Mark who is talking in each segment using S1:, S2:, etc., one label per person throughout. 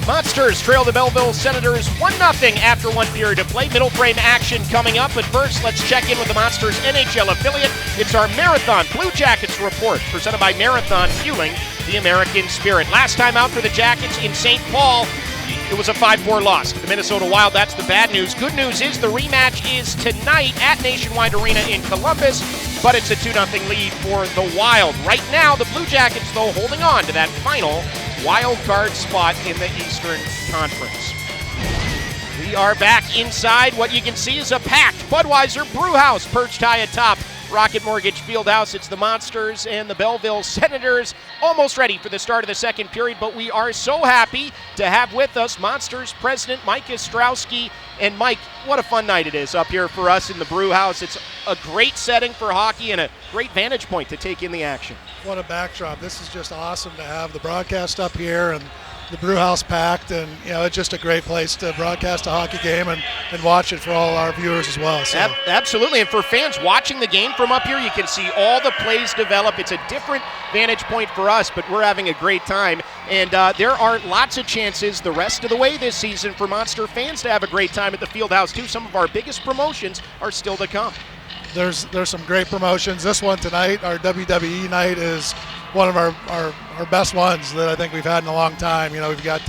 S1: Monsters trail the Belleville Senators 1-0 after one period of play. Middle frame action coming up, but first let's check in with the Monsters NHL affiliate. It's our Marathon Blue Jackets report, presented by Marathon, fueling the American spirit. Last time out for the Jackets in St. Paul, it was a 5-4 loss to the Minnesota Wild. That's the bad news. Good news is the rematch is tonight at Nationwide Arena in Columbus, but it's a 2-0 lead for the Wild. Right now, the Blue Jackets, though, holding on to that final wild card spot in the Eastern Conference. We are back inside. What you can see is a packed Budweiser Brewhouse perched high atop Rocket Mortgage FieldHouse. It's the Monsters and the Belleville Senators almost ready for the start of the second period, but we are so happy to have with us Monsters President Mike Ostrowski. And Mike, what a fun night it is up here for us in the Brewhouse. It's a great setting for hockey and a great vantage point to take in the action.
S2: What a backdrop. This is just awesome to have the broadcast up here and the Brewhouse packed, and it's just a great place to broadcast a hockey game and watch it for all our viewers as well. So.
S1: Absolutely, and for fans watching the game from up here, you can see all the plays develop. It's a different vantage point for us, but we're having a great time, and there are lots of chances the rest of the way this season for Monster fans to have a great time at the FieldHouse too. Some of our biggest promotions are still to come.
S2: There's some great promotions. This one tonight, our WWE night, is one of our best ones that I think we've had in a long time. We've got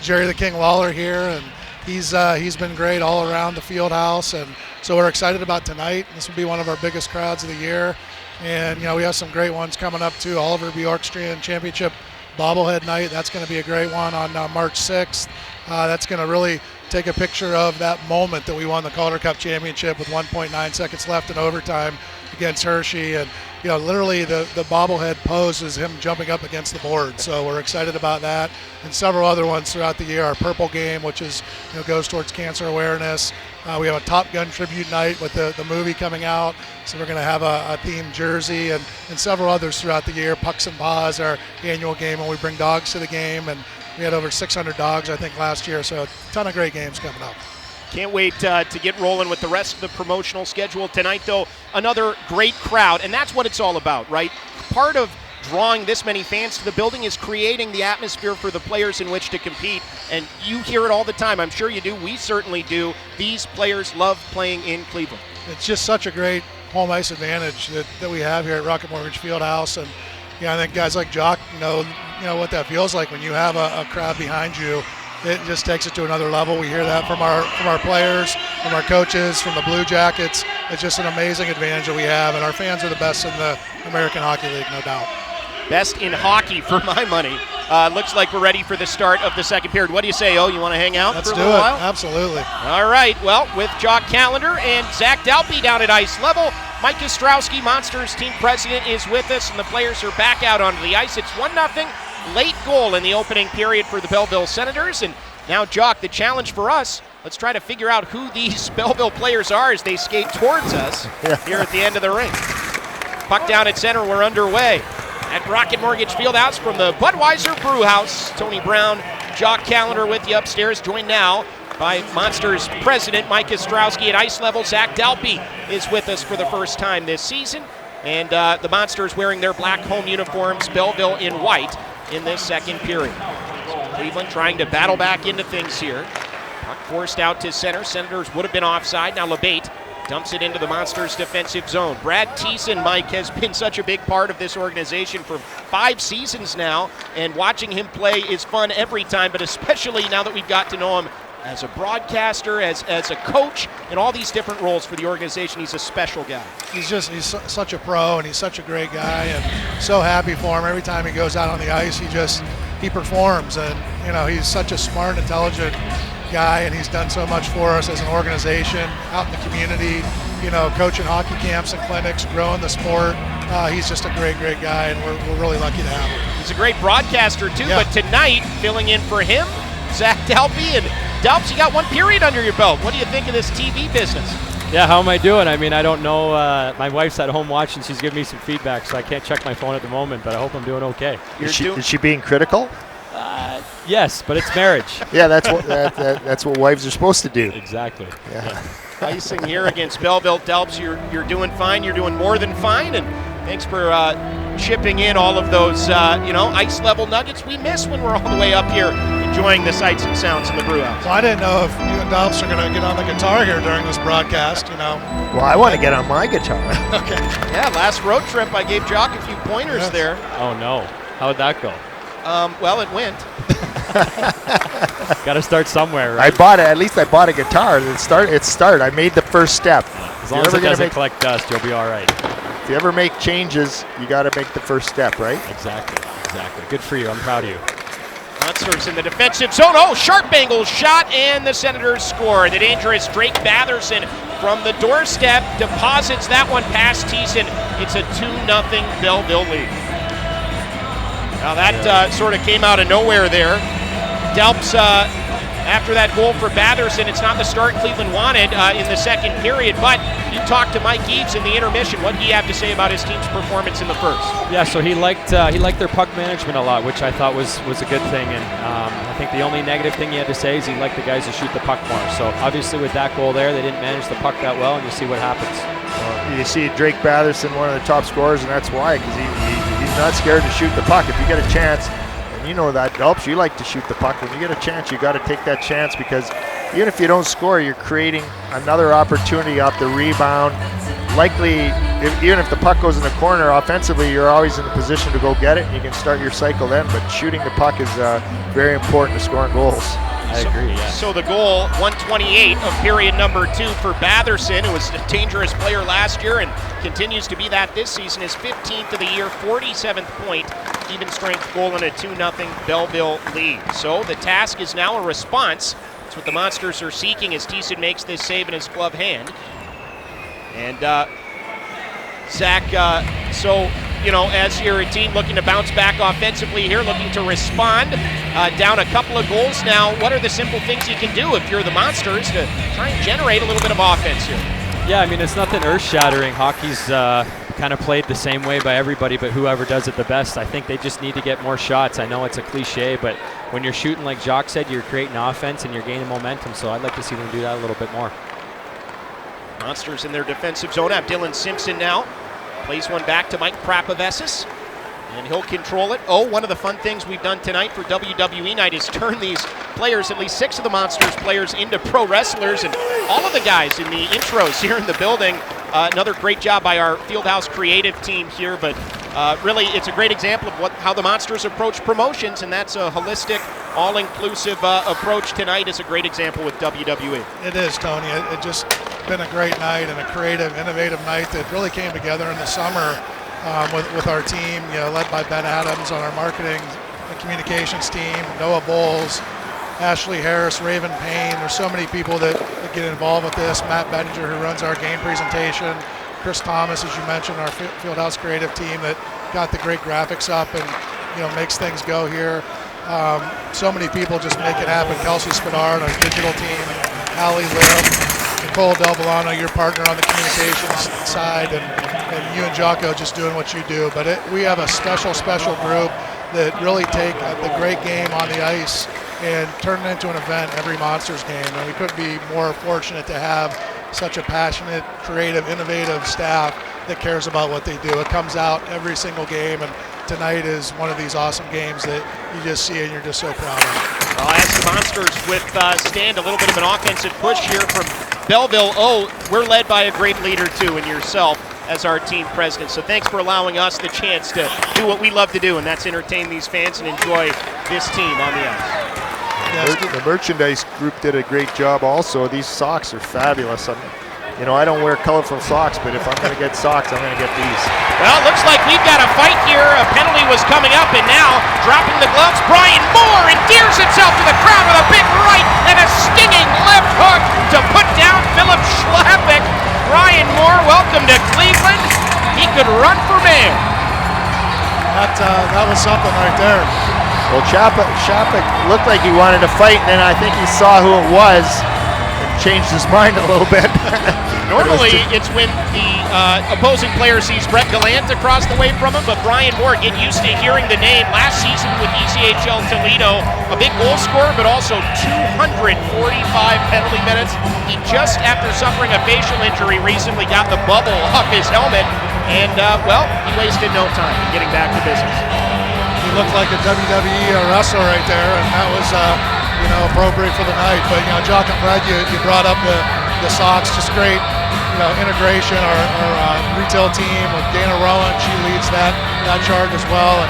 S2: Jerry the King Lawler here, and he's been great all around the FieldHouse, and so we're excited about tonight. This will be one of our biggest crowds of the year, and we have some great ones coming up too. Oliver Bjorkstrand Championship bobblehead night, that's going to be a great one on March 6th. That's going to really take a picture of that moment that we won the Calder Cup Championship with 1.9 seconds left in overtime against Hershey, and literally the bobblehead pose is him jumping up against the board. So we're excited about that, and several other ones throughout the year. Our Purple Game, which is goes towards cancer awareness. We have a Top Gun tribute night with the movie coming out, so we're going to have a themed jersey, and several others throughout the year. Pucks and Paws, our annual game when we bring dogs to the game, and we had over 600 dogs, I think, last year, so a ton of great games coming up.
S1: Can't wait to get rolling with the rest of the promotional schedule. Tonight, though, another great crowd, and that's what it's all about, right? Part of drawing this many fans to the building is creating the atmosphere for the players in which to compete, and you hear it all the time. I'm sure you do. We certainly do. These players love playing in Cleveland.
S2: It's just such a great home ice advantage that we have here at Rocket Mortgage FieldHouse, and I think guys like Jock know what that feels like when you have a crowd behind you. It just takes it to another level. We hear that from our players, from our coaches, from the Blue Jackets. It's just an amazing advantage that we have, and our fans are the best in the American Hockey League, no doubt.
S1: Best in hockey for my money. Looks like we're ready for the start of the second period. What do you say, you want to hang out for a little while?
S2: Absolutely.
S1: All right, well, with Jock, Callander, and Zach Dalpe down at ice level, Mike Ostrowski, Monsters team president, is with us, and the players are back out onto the ice. It's 1-0. Late goal in the opening period for the Belleville Senators, and now, Jock, the challenge for us, let's try to figure out who these Belleville players are as they skate towards us here at the end of the rink. Puck down at center, we're underway at Rocket Mortgage FieldHouse from the Budweiser Brewhouse. Tony Brown, Jock, Callander with you upstairs, joined now by Monsters president Mike Ostrowski at ice level. Zach Dalpe is with us for the first time this season, and the Monsters wearing their black home uniforms, Belleville in white, in this second period. Cleveland trying to battle back into things here. Puck forced out to center. Senators would have been offside. Now LeBate dumps it into the Monsters' defensive zone. Brad Thiessen, Mike, has been such a big part of this organization for 5 seasons now, and watching him play is fun every time, but especially now that we've got to know him as a broadcaster, as a coach, and all these different roles for the organization. He's a special guy.
S2: He's such a pro, and he's such a great guy, and so happy for him. Every time he goes out on the ice, he performs, and he's such a smart, intelligent guy, and he's done so much for us as an organization out in the community, coaching hockey camps and clinics, growing the sport. He's just a great guy, and we're really lucky to have him.
S1: He's a great broadcaster too, but tonight, filling in for him, Zach Dalpe. And Dalpe, you got 1 period under your belt. What do you think of this TV business?
S3: Yeah, how am I doing? I mean, I don't know. My wife's at home watching. She's giving me some feedback, so I can't check my phone at the moment, but I hope I'm doing okay.
S4: Is she being critical?
S3: Yes, but it's marriage.
S4: Yeah, that's what wives are supposed to do.
S3: Exactly.
S4: Yeah.
S1: Icing here against Belleville. Dalpe, you're doing fine. You're doing more than fine, and thanks for chipping in all of those ice level nuggets we miss when we're all the way up here in enjoying the sights and sounds in the Brewhouse.
S2: Well, I didn't know if you and Dalpe are going to get on the guitar here during this broadcast, you know.
S4: Well, I want to get on my guitar.
S2: Okay.
S1: Yeah, last road trip I gave Jock a few pointers there.
S3: Oh, no. How'd that go?
S1: Well, it went.
S3: Got to start somewhere, right?
S4: At least I bought a guitar. It started. I made the first step.
S3: As long as it doesn't collect dust, you'll be all right.
S4: If you ever make changes, you got to make the first step, right?
S3: Exactly. Good for you. I'm proud of you.
S1: Monsters in the defensive zone. Oh, sharp angle shot, and the Senators score. The dangerous Drake Batherson from the doorstep deposits that one past Thiessen. It's a 2-0 Belleville lead. Now that sort of came out of nowhere there. Dalpe's, after that goal for Batherson, it's not the start Cleveland wanted in the second period, but you talked to Mike Eaves in the intermission. What did he have to say about his team's performance in the first?
S3: Yeah, so he liked their puck management a lot, which I thought was a good thing. And I think the only negative thing he had to say is he liked the guys to shoot the puck more. So obviously with that goal there, they didn't manage the puck that well, and you see what happens.
S4: You see Drake Batherson, one of the top scorers, and that's why, because he's not scared to shoot the puck. If you get a chance, and you know that helps, you like to shoot the puck. When you get a chance, you got to take that chance, because even if you don't score, you're creating another opportunity off the rebound. Likely, even if the puck goes in the corner, offensively, you're always in a position to go get it, and you can start your cycle then. But shooting the puck is very important to scoring goals.
S3: I agree, yeah.
S1: So the goal, 128 of period number 2 for Batherson, who was a dangerous player last year and continues to be that this season, his 15th of the year, 47th point, even strength goal in a 2-0 Belleville lead. So the task is now a response. That's what the Monsters are seeking as Thiessen makes this save in his glove hand. And Zach, so, you know, as you're a team looking to bounce back offensively here, looking to respond, down a couple of goals now, what are the simple things you can do if you're the Monsters to try and generate a little bit of offense here?
S3: Yeah, I mean, it's nothing earth-shattering. Hockey's kind of played the same way by everybody, but whoever does it the best. I think they just need to get more shots. I know it's a cliche, but when you're shooting, like Jock said, you're creating offense and you're gaining momentum, so I'd like to see them do that a little bit more.
S1: Monsters in their defensive zone have Dylan Simpson now. Plays one back to Mike Prapavesis, and he'll control it. Oh, one of the fun things we've done tonight for WWE Night is turn these players, at least 6 of the Monsters players, into pro wrestlers, and all of the guys in the intros here in the building. Another great job by our FieldHouse creative team here, but really it's a great example of how the Monsters approach promotions, and that's a holistic, all-inclusive approach tonight. Is a great example with WWE.
S2: It is, Tony. It just been a great night and a creative, innovative night that really came together in the summer with our team, you know, led by Ben Adams on our marketing and communications team, Noah Bowles, Ashley Harris, Raven Payne. There's so many people that get involved with this. Matt Bettinger, who runs our game presentation. Chris Thomas, as you mentioned, our FieldHouse creative team that got the great graphics up and, you know, makes things go here. So many people just make it happen. Kelsey Spadard, our digital team, Allie Lim, Nicole Del Villano, your partner on the communications side, and you and Jocko just doing what you do. But we have a special group that really take the great game on the ice and turn it into an event every Monsters game. And we couldn't be more fortunate to have such a passionate, creative, innovative staff that cares about what they do. It comes out every single game, and tonight is one of these awesome games that you just see and you're just so proud of.
S1: I'll ask the Monsters with Stan, a little bit of an offensive push here from Belleville. Oh, we're led by a great leader too, in yourself as our team president. So thanks for allowing us the chance to do what we love to do, and that's entertain these fans and enjoy this team on the ice.
S4: The merchandise group did a great job also. These socks are fabulous. You know, I don't wear colorful socks, but if I'm going to get socks, I'm going to get these.
S1: Well, it looks like we've got a fight here. A penalty was coming up, and now dropping the gloves, Brian Moore endears himself to the crowd with a big right and a stinging left hook to put down Philip Schlappick. Brian Moore, welcome to Cleveland. He could run for mayor.
S2: That was something right there.
S4: Well, Schlappick looked like he wanted to fight, and then I think he saw who it was and changed his mind a little bit.
S1: Normally, it's when the opposing player sees Brett Gallant across the way from him, but Brian Moore, get used to hearing the name. Last season with ECHL Toledo, a big goal scorer, but also 245 penalty minutes. He just, after suffering a facial injury recently, got the bubble off his helmet, and, well, he wasted no time getting back to business.
S2: He looked like a WWE wrestler right there, and that was appropriate for the night. But Jock and Fred, you brought up the socks, just great integration. Our retail team with Dana Rowan, she leads that charge as well, and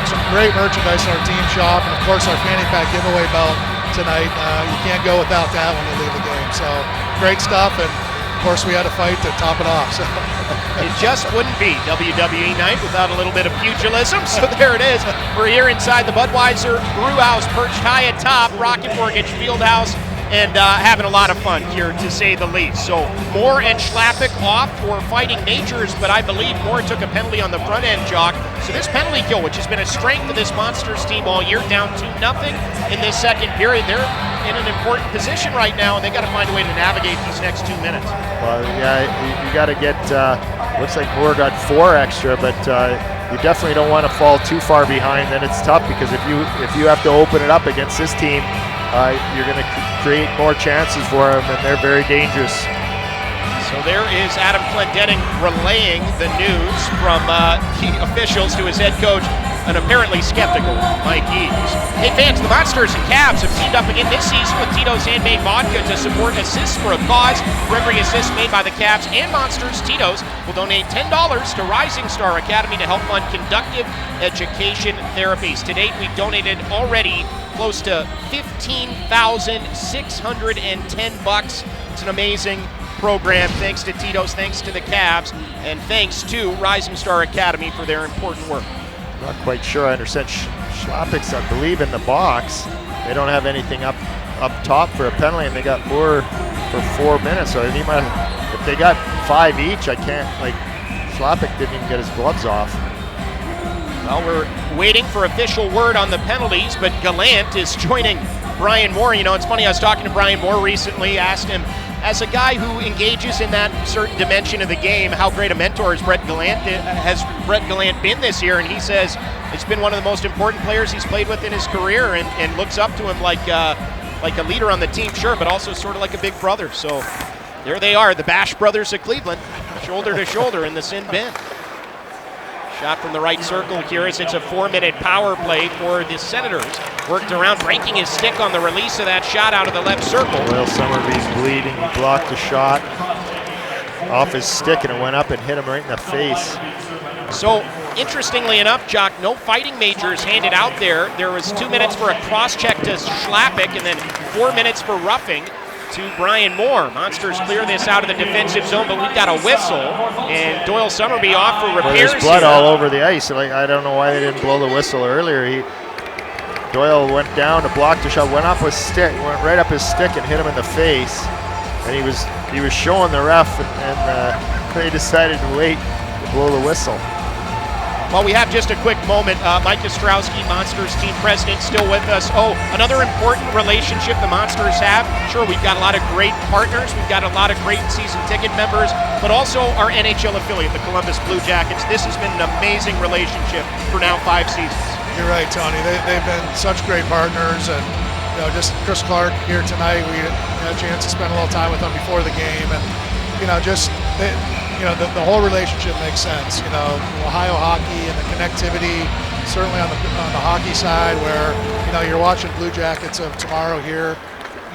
S2: some great merchandise in our team shop, and of course our fanny pack giveaway belt tonight. You can't go without that when you leave the game. So great stuff, and of course we had a fight to top it off. So.
S1: It just wouldn't be WWE night without a little bit of pugilism. So there it is. We're here inside the Budweiser Brewhouse, perched high atop Rocket Mortgage FieldHouse, and having a lot of fun here, to say the least. So Moore and Schlappick off for fighting majors, but I believe Moore took a penalty on the front end, Jock. So this penalty kill, which has been a strength of this Monsters team all year, down 2-0 in this second period. They're in an important position right now, and they got to find a way to navigate these next 2 minutes.
S4: Well, yeah, you got to get. Looks like Moore got 4 extra, but you definitely don't want to fall too far behind. Then it's tough, because if you have to open it up against this team, you're going to create more chances for them, and they're very dangerous.
S1: So there is Adam Clendenning relaying the news from the officials to his head coach, an apparently skeptical Mike Eaves. Hey fans, the Monsters and Cavs have teamed up again this season with Tito's Handmade Vodka to support assists for a cause. For every assist made by the Cavs and Monsters, Tito's will donate $10 to Rising Star Academy to help fund conductive education therapies. To date, we've donated already close to $15,610. It's an amazing program. Thanks to Tito's, thanks to the Cavs, and thanks to Rising Star Academy for their important work.
S4: Not quite sure I understand. Schlappick's, I believe, in the box. They don't have anything up top for a penalty, and they got Moore for 4 minutes. So he might, if they got 5 each, I can't, Schlappick didn't even get his gloves off.
S1: Well, we're waiting for official word on the penalties, but Gallant is joining Brian Moore. It's funny, I was talking to Brian Moore recently, asked him, as a guy who engages in that certain dimension of the game, how great a mentor has Brett Gallant been this year? And he says it's been one of the most important players he's played with in his career, and looks up to him like a leader on the team, sure, but also sort of like a big brother. So there they are, the Bash brothers of Cleveland, shoulder to shoulder in the sin bin. Shot from the right circle, Curious. It's a 4-minute power play for the Senators. Worked around, breaking his stick on the release of that shot out of the left circle.
S4: Doyle Summerby's bleeding. He blocked the shot off his stick, and it went up and hit him right in the face.
S1: So, interestingly enough, Jock, no fighting majors handed out there. There was 2 minutes for a cross-check to Schlappick, and then 4 minutes for roughing to Brian Moore. Monsters clear this out of the defensive zone, but we've got a whistle, and Doyle Summerby off for repairs.
S4: Well, there's blood all over the ice. I don't know why they didn't blow the whistle earlier. Doyle went down to block the shot, went right up his stick and hit him in the face. And he was showing the ref, and they decided to wait to blow the whistle.
S1: Well, we have just a quick moment. Mike Ostrowski, Monsters team president, still with us. Oh, another important relationship the Monsters have. Sure, we've got a lot of great partners. We've got a lot of great season ticket members, but also our NHL affiliate, the Columbus Blue Jackets. This has been an amazing relationship for now 5 seasons.
S2: You're right, Tony. They've been such great partners, and just Chris Clark here tonight. We had a chance to spend a little time with them before the game, and the whole relationship makes sense. Ohio hockey and the connectivity, certainly on the hockey side, where you're watching Blue Jackets of tomorrow here.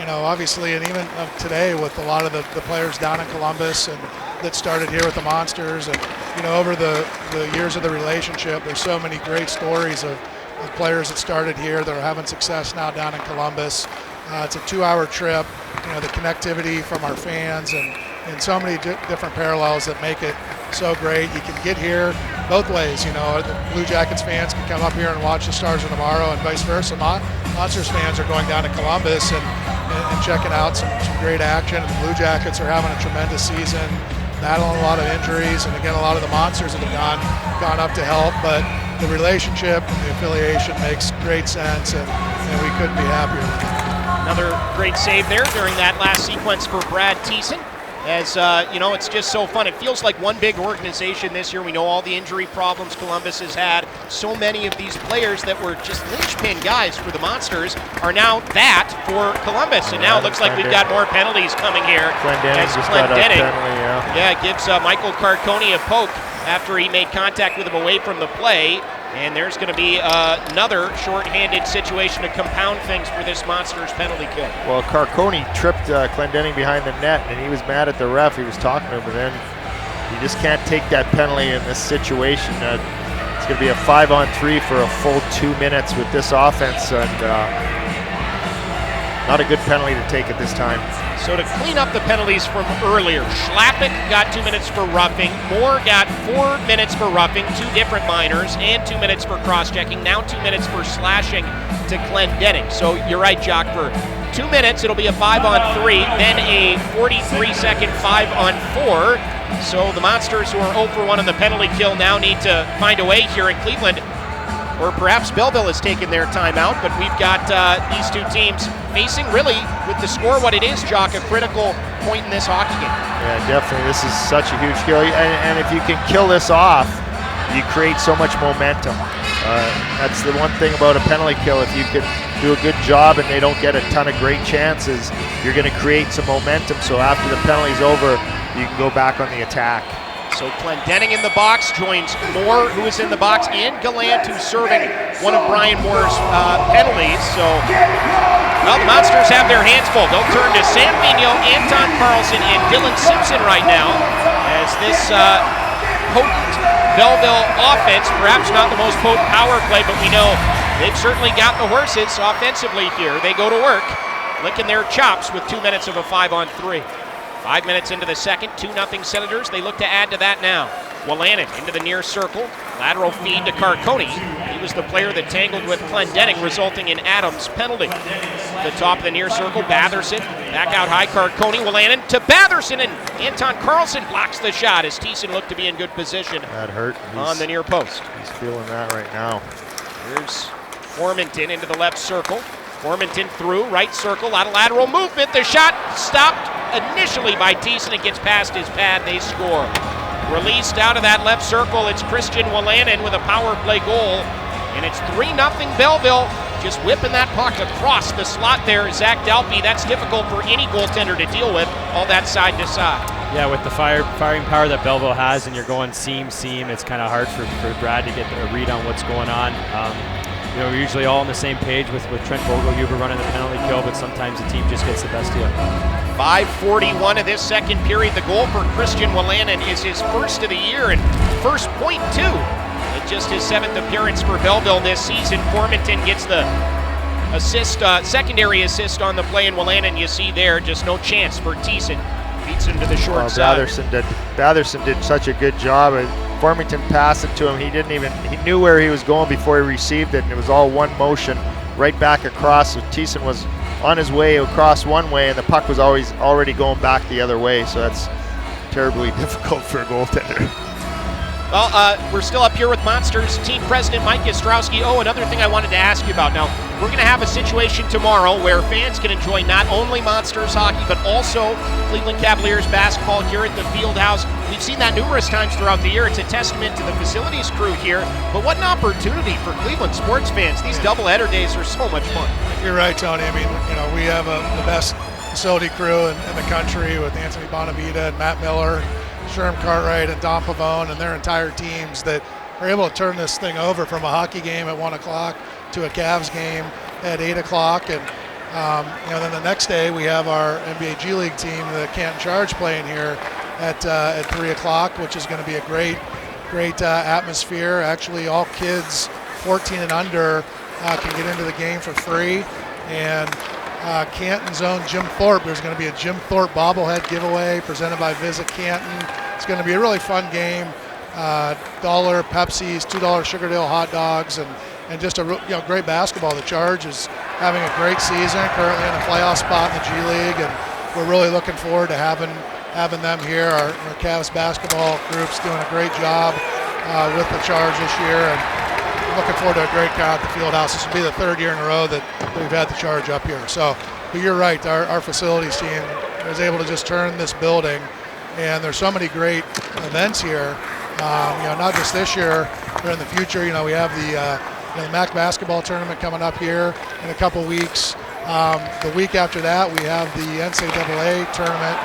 S2: Obviously, and even of today with a lot of the players down in Columbus and that started here with the Monsters, and over the years of the relationship, there's so many great stories of players that started here that are having success now down in Columbus. It's a 2-hour trip. The connectivity from our fans and so many different parallels that make it so great. You can get here both ways. The Blue Jackets fans can come up here and watch the Stars of Tomorrow, and vice versa. Monsters fans are going down to Columbus and checking out some great action. And the Blue Jackets are having a tremendous season, battling a lot of injuries, and again, a lot of the Monsters have gone up to help. But the relationship and the affiliation makes great sense, and we couldn't be happier with it.
S1: Another great save there during that last sequence for Brad Thiessen. As it's just so fun. It feels like one big organization this year. We know all the injury problems Columbus has had. So many of these players that were just linchpin guys for the Monsters are now that for Columbus. And now it looks like we've got more penalties coming here.
S4: Clendenning
S1: gives Michael Carconi a poke after he made contact with him away from the play. And there's going to be another shorthanded situation to compound things for this Monsters penalty kill.
S4: Well, Carcone tripped Clendenning behind the net, and he was mad at the ref. He was talking to him, but then you just can't take that penalty in this situation. It's going to be a 5-on-3 for a full 2 minutes with this offense, and not a good penalty to take at this time.
S1: So to clean up the penalties from earlier, Schlappick got 2 minutes for roughing, Moore got 4 minutes for roughing, 2 different minors, and 2 minutes for cross-checking, now 2 minutes for slashing to Clendenning. So you're right, Jock, for 2 minutes it'll be a 5-on-3, then a 43-second 5-on-4. So the Monsters, who are 0 for 1 on the penalty kill, now need to find a way here in Cleveland. Or perhaps Belleville has taken their timeout, but we've got these two teams facing, really, with the score what it is, Jock, a critical point in this hockey game.
S4: Yeah, definitely. This is such a huge kill. And if you can kill this off, you create so much momentum. That's the one thing about a penalty kill. If you can do a good job and they don't get a ton of great chances, you're going to create some momentum. So after the penalty's over, you can go back on the attack.
S1: So Clendenning in the box joins Moore, who is in the box, and Gallant, who's serving one of Brian Moore's penalties. So, well, the Monsters have their hands full. They'll turn to Sam Vigneault, Anton Carlson, and Dylan Simpson right now, as this potent Belleville offense, perhaps not the most potent power play, but we know they've certainly got the horses offensively here. They go to work, licking their chops with 2 minutes of a 5-on-3. 5 minutes into the second, 2-0 Senators. They look to add to that now. Wolanin into the near circle. Lateral feed to Carcone. He was the player that tangled with Clendenning, resulting in Adams' penalty. The top of the near circle, Batherson. Back out high, Carcone. Wolanin to Batherson, and Anton Carlson blocks the shot as Thiessen looked to be in good position.
S4: That hurt.
S1: On the near post.
S4: He's feeling that right now.
S1: Here's Formanton into the left circle. Formanton through, right circle, a lot of lateral movement. The shot stopped initially by Thiessen. It gets past his pad, they score. Released out of that left circle, it's Christian Wolanin with a power play goal. And it's 3-0 Belleville, just whipping that puck across the slot there. Zach Dalpe, that's difficult for any goaltender to deal with, all that side to side.
S3: Yeah, with the firing power that Belleville has, and you're going seam, it's kind of hard for Brad to get a read on what's going on. We're usually all on the same page with Trent Vogelhuber running the penalty kill, but sometimes the team just gets the best of you.
S1: 5:41 of this second period. The goal for Christian Wolanin is his first of the year and first point too. And just his 7th appearance for Belleville this season. Formanton gets the assist, secondary assist on the play, and Wolanin, you see there, just no chance for Thiessen. Beats him to the short side.
S4: Batherson did such a good job. Formanton passed it to him. He knew where he was going before he received it, and it was all one motion right back across. So Thiessen was on his way across one way, and the puck was already going back the other way. So that's terribly difficult for a goaltender.
S1: Well, we're still up here with Monsters team president Mike Ostrowski. Oh, another thing I wanted to ask you about. Now, we're going to have a situation tomorrow where fans can enjoy not only Monsters hockey, but also Cleveland Cavaliers basketball here at the FieldHouse. We've seen that numerous times throughout the year. It's a testament to the facilities crew here. But what an opportunity for Cleveland sports fans. These doubleheader days are so much fun.
S2: You're right, Tony. I mean, we have the best facility crew in the country with Anthony Bonavita and Matt Miller, Sherm Cartwright and Don Pavone and their entire teams that are able to turn this thing over from a hockey game at 1 o'clock to a Cavs game at 8 o'clock. And then the next day we have our NBA G League team, the Canton Charge, playing here at 3 o'clock, which is going to be a great atmosphere. Actually, all kids 14 and under can get into the game for free. And Canton's own Jim Thorpe, there's going to be a Jim Thorpe bobblehead giveaway presented by Visit Canton. It's going to be a really fun game. $1 Pepsis, $2 Sugardale hot dogs, and just a great basketball. The Charge is having a great season, currently in a playoff spot in the G League, and we're really looking forward to having them here. Our Cavs basketball group's doing a great job with the Charge this year, and looking forward to a great crowd at the FieldHouse. This will be the 3rd year in a row that we've had the Charge up here. So, but you're right, our facilities team was able to just turn this building, and there's so many great events here. Not just this year, but in the future. We have the MAC basketball tournament coming up here in a couple weeks. The week after that, we have the NCAA tournament.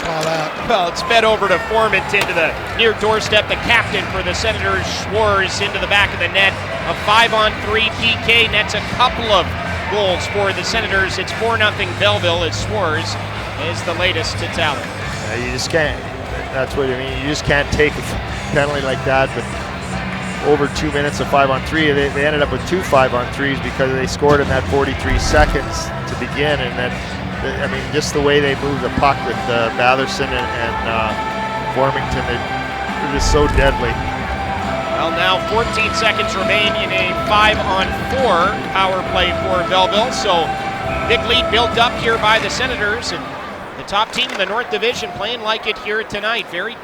S2: call that.
S1: Well, it's fed over to Foreman into the near doorstep. The captain for the Senators, Schwartz, into the back of the net. A 5-on-3 PK nets a couple of goals for the Senators. It's 4-0 Belleville as Schwartz is the latest to tally.
S4: You just can't. That's what I mean. You just can't take a penalty like that. But over 2 minutes of 5-on-3, they ended up with 2 5-on-3s because they scored in that 43 seconds to begin, and then. I mean, just the way they move the puck with Batherson and Formington, they're just so deadly.
S1: Well, now 14 seconds remain in a 5-on-4 power play for Belleville. So big lead built up here by the Senators, and the top team in the North Division playing like it here tonight. Very,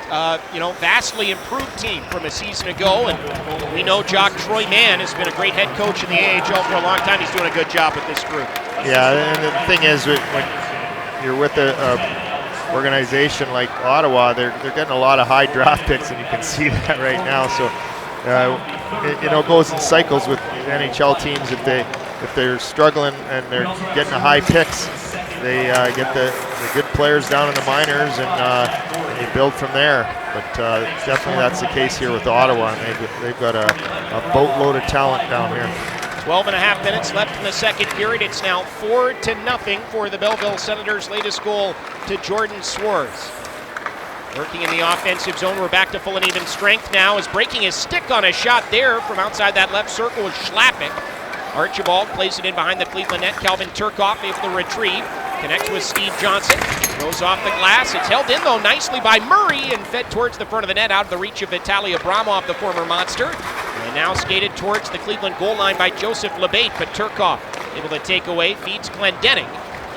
S1: vastly improved team from a season ago, and we know Jock Troy Mann has been a great head coach in the AHL for a long time. He's doing a good job with this group.
S4: Yeah, and the thing is, when you're with an organization like Ottawa, they're getting a lot of high draft picks, and you can see that right now. So, it goes in cycles with NHL teams. If they're struggling and they're getting the high picks, they get the good players down in the minors, and you build from there. But definitely that's the case here with Ottawa, and they've got a boatload of talent down here.
S1: 12.5 minutes left in the second period. It's now 4-0 for the Belleville Senators. Latest goal to Jordan Schwartz. Working in the offensive zone. We're back to full and even strength now, as breaking his stick on a shot there from outside that left circle was Schlappik. Archibald plays it in behind the Cleveland net. Calvin Turcoff able to retrieve. Connects with Steve Johnson. Goes off the glass. It's held in, though, nicely by Murray and fed towards the front of the net, out of the reach of Vitaly Abramov, the former Monster. And now skated towards the Cleveland goal line by Joseph Labate, but Turcoff able to take away, feeds Glendening,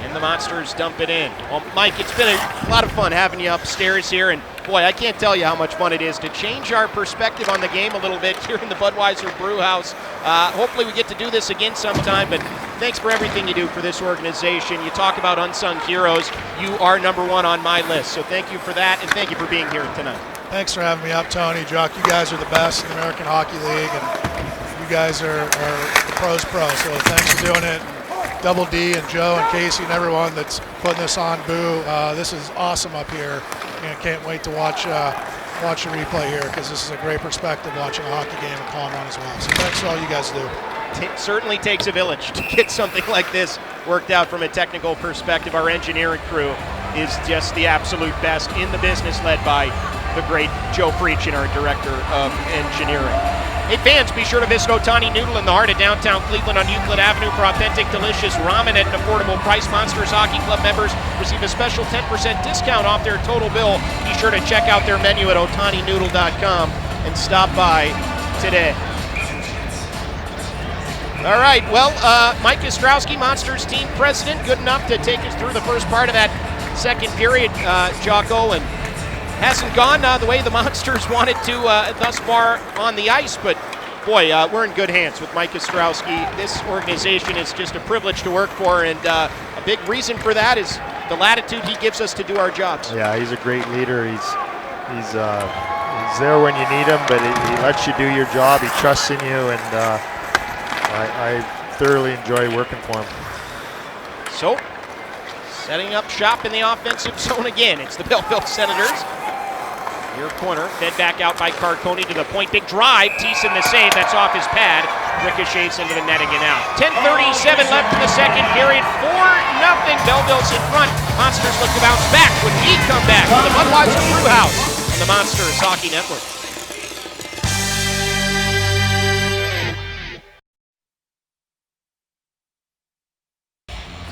S1: and the Monsters dump it in. Well, Mike, it's been a lot of fun having you upstairs here, and boy, I can't tell you how much fun it is to change our perspective on the game a little bit here in the Budweiser Brewhouse. Hopefully we get to do this again sometime, but thanks for everything you do for this organization. You talk about unsung heroes. You are number one on my list, so thank you for that, and thank you for being here tonight.
S2: Thanks for having me up, Tony. Jock, you guys are the best in the American Hockey League, and you guys are the pros pro, so thanks for doing it. Double D and Joe and Casey and everyone that's putting this on. Boo, this is awesome up here, and can't wait to watch the replay here, because this is a great perspective watching a hockey game and calling on as well. So thanks for all you guys do.
S1: It certainly takes a village to get something like this worked out from a technical perspective. Our engineering crew is just the absolute best in the business, led by the great Joe Preachin, our director of engineering. Hey fans, be sure to visit Otani Noodle in the heart of downtown Cleveland on Euclid Avenue for authentic, delicious ramen at an affordable price. Monsters Hockey Club members receive a special 10% discount off their total bill. Be sure to check out their menu at otaninoodle.com and stop by today. All right, well, Mike Ostrowski, Monsters team president, good enough to take us through the first part of that second period, Jocko, and hasn't gone the way the Monsters wanted to thus far on the ice, but boy, we're in good hands with Mike Ostrowski. This organization is just a privilege to work for, and a big reason for that is the latitude he gives us to do our jobs.
S4: Yeah, he's a great leader. He's there when you need him, but he lets you do your job. He trusts in you, and I thoroughly enjoy working for him.
S1: So, setting up shop in the offensive zone again. It's the Belleville Senators. Near corner, fed back out by Carconi to the point. Big drive, Thiessen the save. That's off his pad. Ricochets into the netting and out. 10:37 left in the second period. 4-0. Belleville's in front. Monsters look to bounce back when we come back to the Budweiser Brewhouse on the Monsters Hockey Network.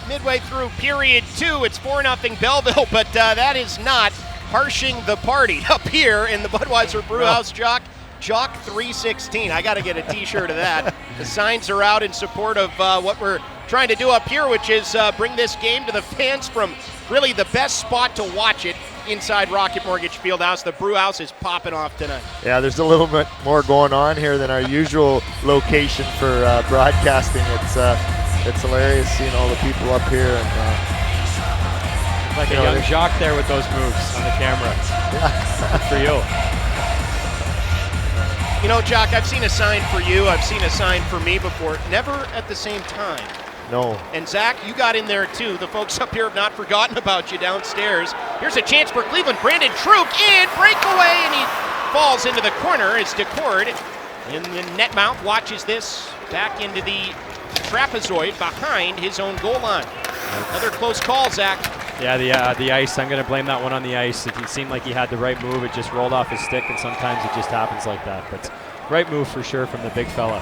S1: Midway through period two, it's 4-0 Belleville, but that is not harshing the party up here in the Budweiser Brewhouse. Jock 316. I got to get a t-shirt of that. The signs are out in support of what we're trying to do up here, which is bring this game to the fans from really the best spot to watch it inside Rocket Mortgage FieldHouse. The Brewhouse is popping off tonight. Yeah, there's a little bit more going on here than our usual location for broadcasting. It's hilarious seeing all the people up here, and
S3: like a young Jock there with those moves on the camera. Good for you.
S1: You know, Jock, I've seen a sign for you. I've seen a sign for me before. Never at the same time.
S4: No.
S1: And Zach, you got in there too. The folks up here have not forgotten about you downstairs. Here's a chance for Cleveland. Brandon Truk in, breakaway, and he falls into the corner as DeCord in the net mount watches this back into the trapezoid behind his own goal line. Another close call, Zach.
S3: Yeah, the ice. I'm going to blame that one on the ice. It seemed like he had the right move. It just rolled off his stick, and sometimes it just happens like that. But right move for sure from the big fella.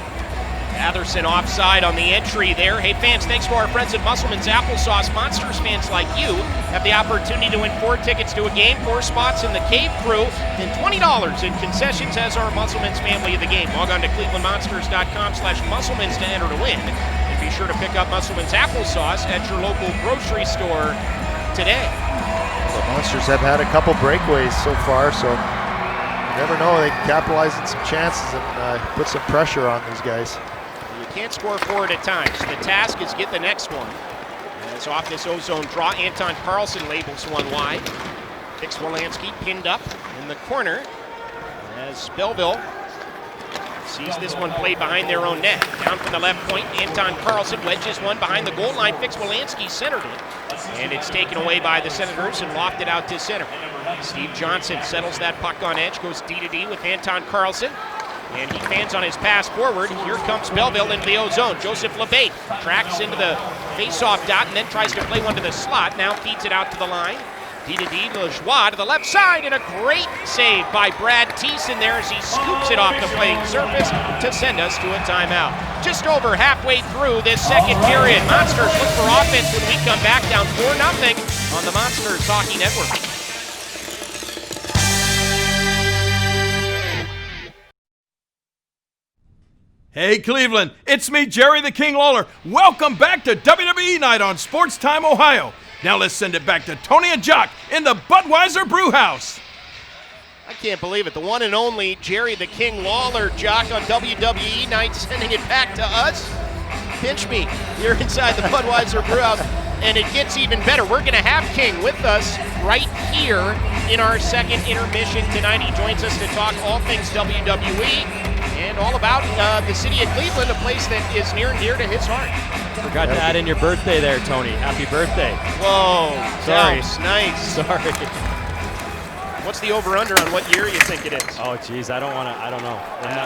S1: Atherson offside on the entry there. Hey fans, thanks to our friends at Musselman's Applesauce. Monsters fans like you have the opportunity to win 4 tickets to a game, 4 spots in the Cave Crew, and $20 in concessions as our Musselman's family of the game. Log on to clevelandmonsters.com/Musselman's to enter to win. And be sure to pick up Musselman's Applesauce at your local grocery store today.
S4: The Monsters have had a couple breakaways so far, so you never know. They can capitalize on some chances and put some pressure on these guys.
S1: You can't score 4 at a time, so the task is get the next one. As off this ozone draw, Anton Carlson labels one wide. Fix Wolanski pinned up in the corner as Belleville sees this one played behind their own net. Down from the left point, Anton Carlson wedges one behind the goal line. Fix Wolanski centered it, and it's taken away by the Senators and lofted out to center. Steve Johnson settles that puck on edge, goes D-to-D with Anton Carlson. And he fans on his pass forward. Here comes Belleville into the O-zone. Joseph LeBate tracks into the face-off dot and then tries to play one to the slot. Now feeds it out to the line. D-to-D, Lajoie to the left side, and a great save by Brad Thiessen there as he scoops it off the playing surface to send us to a timeout. Just over halfway through this second period. Monsters look for offense when we come back down 4-0 on the Monsters Hockey Network.
S5: Hey Cleveland, it's me, Jerry the King Lawler. Welcome back to WWE Night on SportsTime Ohio. Now let's send it back to Tony and Jock in the Budweiser Brewhouse.
S1: I can't believe it. The one and only Jerry the King Lawler, Jock on WWE Night, sending it back to us. Pinch me here inside the Budweiser Brewhouse. And it gets even better. We're going to have King with us right here in our second intermission tonight. He joins us to talk all things WWE and all about the city of Cleveland, a place that is near and dear to his heart.
S3: Forgot to add in your birthday there, Tony. Happy birthday.
S1: Whoa,
S3: Sorry.
S1: Nice.
S3: Sorry.
S1: What's the over-under on what year you think it is?
S3: Oh, geez, I don't know.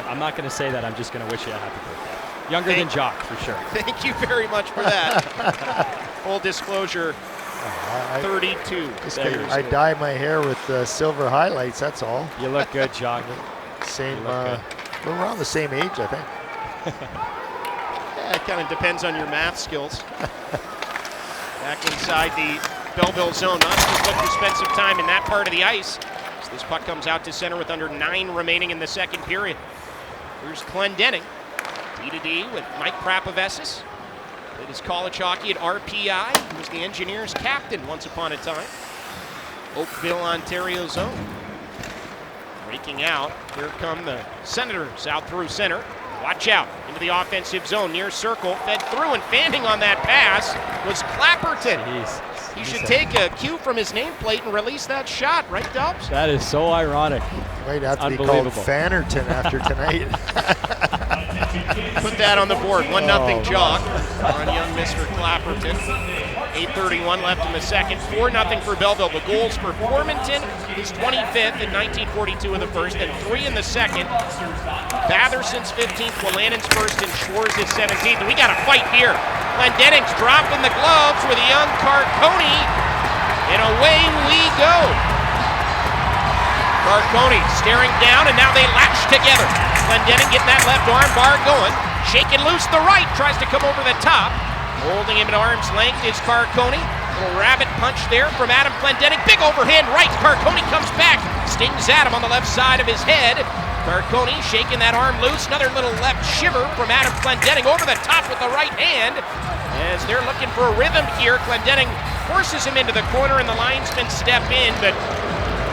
S3: I'm not going to say that. I'm just going to wish you a happy birthday. Younger than Jock, for sure.
S1: Thank you very much for that. Full disclosure, 32.
S4: I dye my hair with silver highlights, that's all.
S3: You look good, Jock.
S4: Same, we're around the same age, I think.
S1: Yeah, it kind of depends on your math skills. Back inside the Belleville zone. Monsters look to spend some time in that part of the ice. So this puck comes out to center with under 9 remaining in the second period. Here's Clendening. D-to-D with Mike Prapovessis. Played his college hockey at RPI. He was the Engineers captain once upon a time. Oakville, Ontario zone. Breaking out. Here come the Senators out through center. Watch out into the offensive zone near circle. Fed through and fanning on that pass was Clapperton.
S3: Jeez.
S1: He should take a cue from his nameplate and release that shot, right, Dubs?
S3: That is so ironic.
S4: Might have to be called Fannerton after tonight.
S1: Put that on the board. 1-0 Jock on young Mr. Clapperton. 8:31 left in the second. 4-0 for Belleville. The goals for Formanton, his 25th in 1942 in the first, and 3 in the second. Batherson's 15th, Willanen's first, and Schwarz' 17th. And we got a fight here. Glendenning's dropping the gloves with a young Carcone, and away we go. Carcone staring down, and now they latch together. Glendenning getting that left arm bar going. Shaking loose the right, tries to come over the top. Holding him at arm's length is Carcone. Little rabbit punch there from Adam Glendenning. Big overhand right. Carcone comes back. Stings at him on the left side of his head. Carcone shaking that arm loose. Another little left shiver from Adam Glendenning over the top with the right hand. As they're looking for a rhythm here, Glendenning forces him into the corner and the linesmen step in. But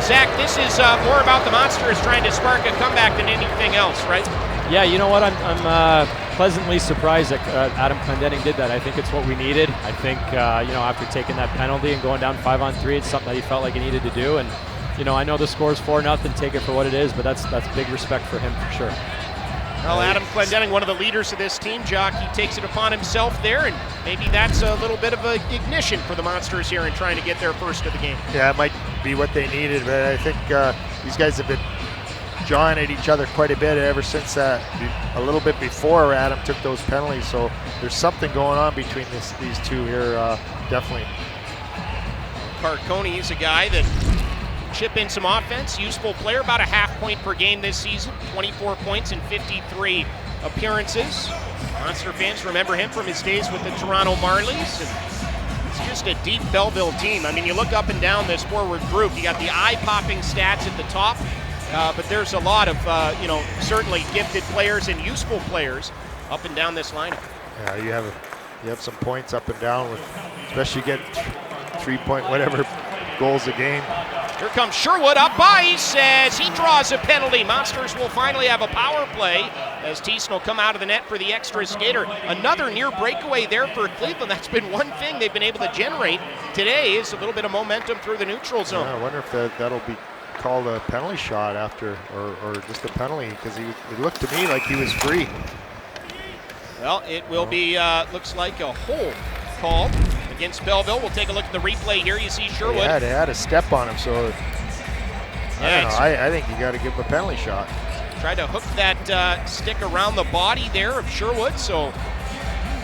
S1: Zach, this is more about the Monsters trying to spark a comeback than anything else, right?
S3: Yeah, you know what? I'm pleasantly surprised that Adam Clendenning did that. I think it's what we needed. I think, after taking that penalty and going down 5-on-3, it's something that he felt like he needed to do. And, I know the score's 4-0, take it for what it is, but that's big respect for him for sure.
S1: Well, Adam Clendenning, one of the leaders of this team, Jock, he takes it upon himself there, and maybe that's a little bit of an ignition for the Monsters here in trying to get their first of the game.
S4: Yeah, it might be what they needed, but I think these guys have been jawing at each other quite a bit ever since a little bit before Adam took those penalties, so there's something going on between these two here, definitely.
S1: Carcone is a guy that chip in some offense, useful player, about a half point per game this season, 24 points in 53 appearances. Monster fans remember him from his days with the Toronto Marlies. And it's just a deep Belleville team. I mean, you look up and down this forward group, you got the eye-popping stats at the top, but there's a lot of, certainly gifted players and useful players up and down this lineup.
S4: Yeah, you have some points up and down, especially get 3-point whatever goals a game.
S1: Here comes Sherwood up ice as he draws a penalty. Monsters will finally have a power play as Thiessen will come out of the net for the extra skater. Another near breakaway there for Cleveland. That's been one thing they've been able to generate today, is a little bit of momentum through the neutral zone.
S4: Yeah, I wonder if that'll be called a penalty shot after, or just a penalty, because it looked to me like he was free.
S1: Well, it will be, looks like a hold called against Belleville. We'll take a look at the replay here. You see Sherwood.
S4: Yeah, they had a step on him, so I think you got to give him a penalty shot.
S1: Tried to hook that stick around the body there of Sherwood. So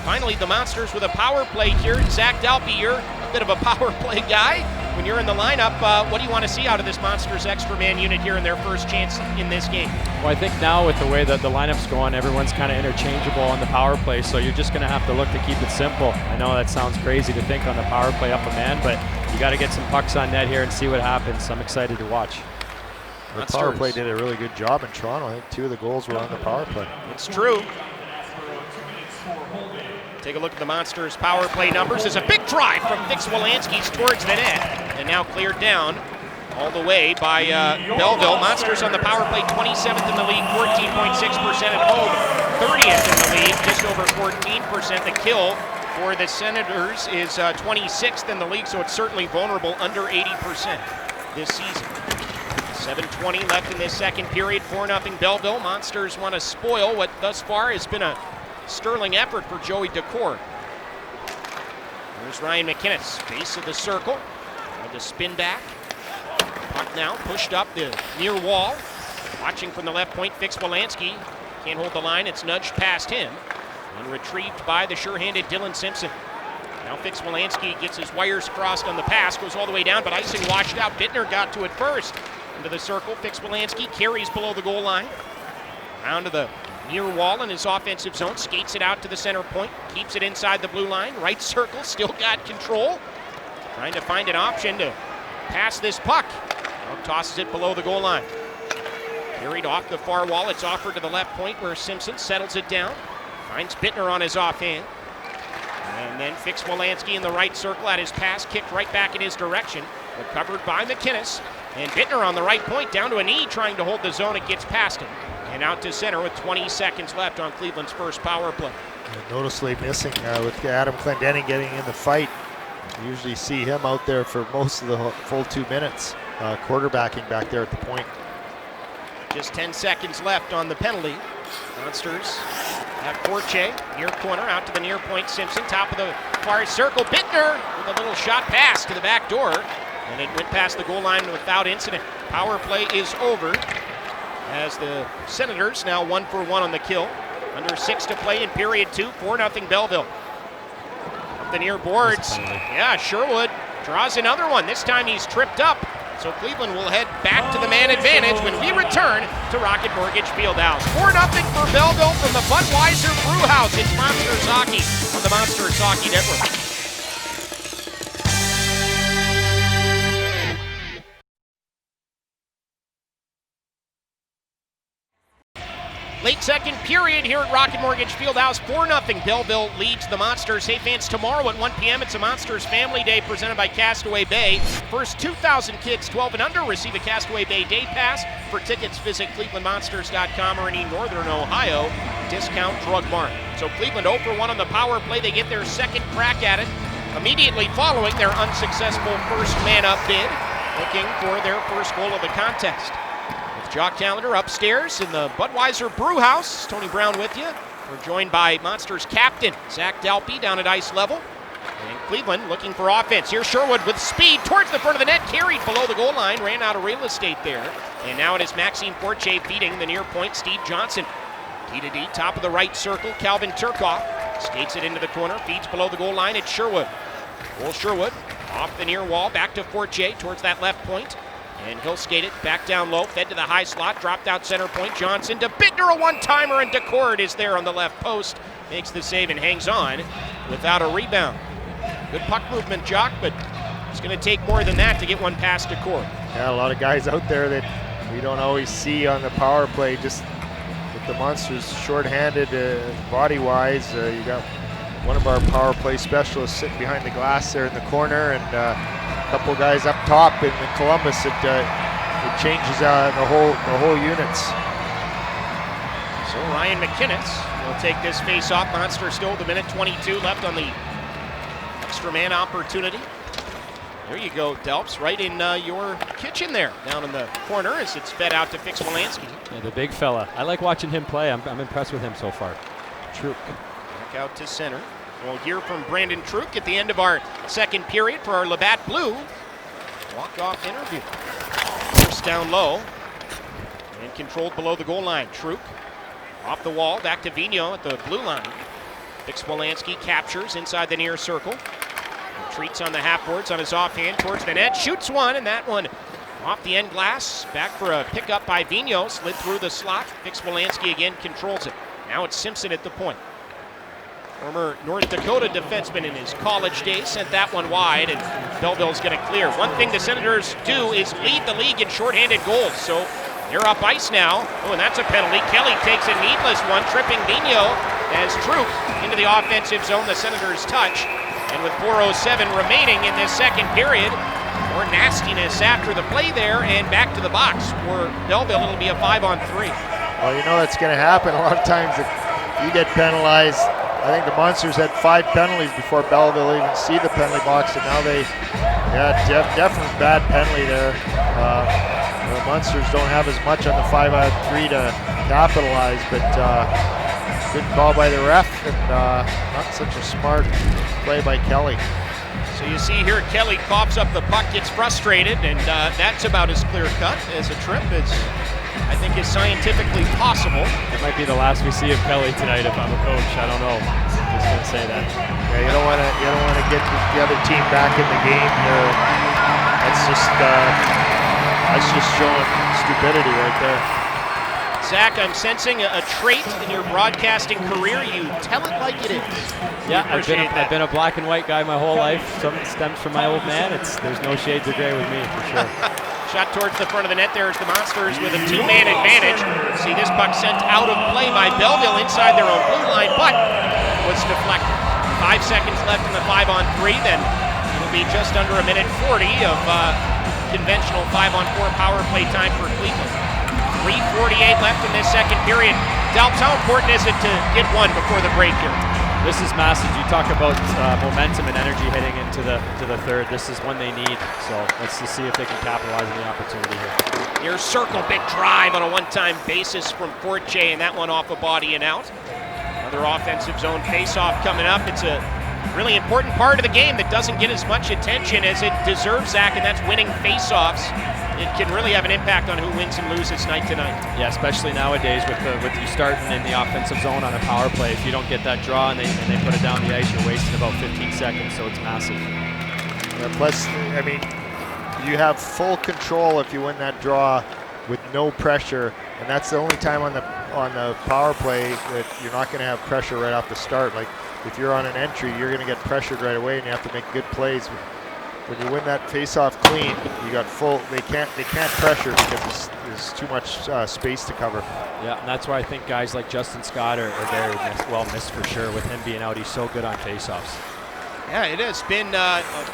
S1: finally the Monsters with a power play here. Zach Dalpe, you're a bit of a power play guy. When you're in the lineup, what do you want to see out of this Monsters extra man unit here in their first chance in this game?
S3: Well, I think now with the way that the lineup's going, everyone's kind of interchangeable on the power play, so you're just going to have to look to keep it simple. I know that sounds crazy to think on the power play up a man, but you got to get some pucks on net here and see what happens. I'm excited to watch.
S4: The power play did a really good job in Toronto. I think 2 of the goals were on the power play.
S1: It's true. Take a look at the Monsters' power play numbers. There's a big drive from Fix-Wolanski's towards the net, and now cleared down all the way by Belleville. Monsters on the power play, 27th in the league, 14.6% at home, 30th in the league, just over 14%. The kill for the Senators is 26th in the league, so it's certainly vulnerable, under 80% this season. 7:20 left in this second period, 4-0 Belleville. Monsters want to spoil what thus far has been a sterling effort for Joey Decor. There's Ryan McInnes, base of the circle, and the spin back. Puck now pushed up the near wall. Watching from the left point, Fix-Wolanski can't hold the line. It's nudged past him and retrieved by the sure-handed Dylan Simpson. Now Fix-Wolanski gets his wires crossed on the pass, goes all the way down, but icing washed out. Bittner got to it first. Into the circle, Fix-Wolanski carries below the goal line. Down to the near wall in his offensive zone, skates it out to the center point, keeps it inside the blue line, right circle, still got control. Trying to find an option to pass this puck. Now tosses it below the goal line. Carried off the far wall, it's offered to the left point where Simpson settles it down. Finds Bittner on his offhand. And then Fix-Wolanski in the right circle at his pass, kicked right back in his direction. But covered by McInnes. And Bittner on the right point, down to a knee, trying to hold the zone. It gets past him. And out to center with 20 seconds left on Cleveland's first power play.
S4: Noticeably missing with Adam Clendenning getting in the fight. You usually see him out there for most of the full 2 minutes, quarterbacking back there at the point.
S1: Just 10 seconds left on the penalty. Monsters have Forche, near corner, out to the near point. Simpson, top of the far circle. Bittner with a little shot pass to the back door. And it went past the goal line without incident. Power play is over as the Senators now 1 for 1 on the kill. Under 6 to play in period 2, 4-0 Belleville. Up the near boards. Yeah, Sherwood draws another one. This time he's tripped up. So Cleveland will head back to the man advantage when we return to Rocket Mortgage FieldHouse. 4-0 for Belleville from the Budweiser Brewhouse. It's Monsters Hockey on the Monsters Hockey Network. Late second period here at Rocket Mortgage FieldHouse, 4-0. Belleville leads the Monsters. Hey fans, tomorrow at 1 p.m. it's a Monsters Family Day presented by Castaway Bay. First 2,000 kids 12 and under receive a Castaway Bay Day Pass. For tickets, visit clevelandmonsters.com or any Northern Ohio discount drug mart. So Cleveland 0 for 1 on the power play. They get their second crack at it immediately following their unsuccessful first man-up bid, looking for their first goal of the contest. Jock Callander upstairs in the Budweiser Brewhouse. Tony Brown with you. We're joined by Monsters captain Zach Dalpe down at ice level. And Cleveland looking for offense. Here's Sherwood with speed towards the front of the net, carried below the goal line, ran out of real estate there. And now it is Maxime Fortier feeding the near point, Steve Johnson. D to D, top of the right circle, Calvin Turcoff skates it into the corner, feeds below the goal line, it's Sherwood. Cole Sherwood off the near wall, back to Fortier towards that left point. And he'll skate it back down low, fed to the high slot, dropped out center point. Johnson to Bittner, a one-timer, and Decord is there on the left post. Makes the save and hangs on without a rebound. Good puck movement, Jock, but it's going to take more than that to get one past Decord.
S4: Yeah, a lot of guys out there that we don't always see on the power play. Just with the Monsters shorthanded body-wise, you got one of our power play specialists sitting behind the glass there in the corner, and couple guys up top in Columbus. It changes the whole units.
S1: So Ryan McKinnis will take this face-off. Monster still with a minute 22 left on the extra man opportunity. There you go, Delps, right in your kitchen there, down in the corner as it's fed out to Fix Wolanski.
S3: Yeah, the big fella. I like watching him play. I'm impressed with him so far. Truk.
S1: Back out to center. We'll hear from Brandon Truk at the end of our second period for our Labatt Blue walk-off interview. First down low and controlled below the goal line. Truk off the wall, back to Vigneault at the blue line. Fix Wolanski captures inside the near circle. Retreats on the half boards on his offhand towards the net. Shoots one, and that one off the end glass. Back for a pickup by Vigneault. Slid through the slot. Fix Wolanski again controls it. Now it's Simpson at the point. Former North Dakota defenseman in his college days sent that one wide, and Belleville's going to clear. One thing the Senators do is lead the league in shorthanded goals, so they're up ice now. Oh, and that's a penalty. Kelly takes a needless one, tripping Vigneault as Truk into the offensive zone. The Senators touch, and with 4:07 remaining in this second period, more nastiness after the play there, and back to the box. For Belleville, it'll be a 5-on-3.
S4: Well, you know that's going to happen a lot of times if you get penalized. I think the Monsters had 5 penalties before Belleville even see the penalty box, and now definitely bad penalty there. The Monsters don't have as much on the 5-on-3 to capitalize, but good call by the ref, and not such a smart play by Kelly.
S1: So you see here, Kelly coughs up the puck, gets frustrated, and that's about as clear cut as a trip as I think is scientifically possible.
S3: It might be the last we see of Kelly tonight if I'm a coach. I don't know. Just gonna say that.
S4: Yeah, you don't want to get the other team back in the game. That's just showing stupidity right there.
S1: Zach, I'm sensing a trait in your broadcasting career. You tell it like it is.
S3: Yeah, I've been a black and white guy my whole life. Some stems from my old man. There's no shades of gray with me for sure.
S1: Shot towards the front of the net. There's the Monsters with a 2-man advantage. See this puck sent out of play by Belleville inside their own blue line, but was deflected. 5 seconds left in the 5-on-3. Then it'll be just under a minute 40 of conventional 5-on-4 power play time for Cleveland. 3:48 left in this second period. Dalpe, how important is it to get one before the break here?
S3: This is massive. You talk about momentum and energy heading into the third. This is one they need. So let's just see if they can capitalize on the opportunity here.
S1: Near circle, big drive on a one-time basis from Fortier, and that one off a body and out. Another offensive zone face-off coming up. It's a really important part of the game that doesn't get as much attention as it deserves, Zach, and that's winning face-offs. It can really have an impact on who wins and loses night to night.
S3: Yeah, especially nowadays with you starting in the offensive zone on a power play. If you don't get that draw and they put it down the ice, you're wasting about 15 seconds, so it's massive.
S4: Yeah, plus, I mean, you have full control if you win that draw with no pressure, and that's the only time on the power play that you're not going to have pressure right off the start. Like if you're on an entry, you're going to get pressured right away, and you have to make good plays. When you win that face-off clean, you got full. They can't pressure because there's too much space to cover.
S3: Yeah, and that's why I think guys like Justin Scott are very well missed for sure. With him being out, he's so good on face-offs.
S1: Yeah, it has been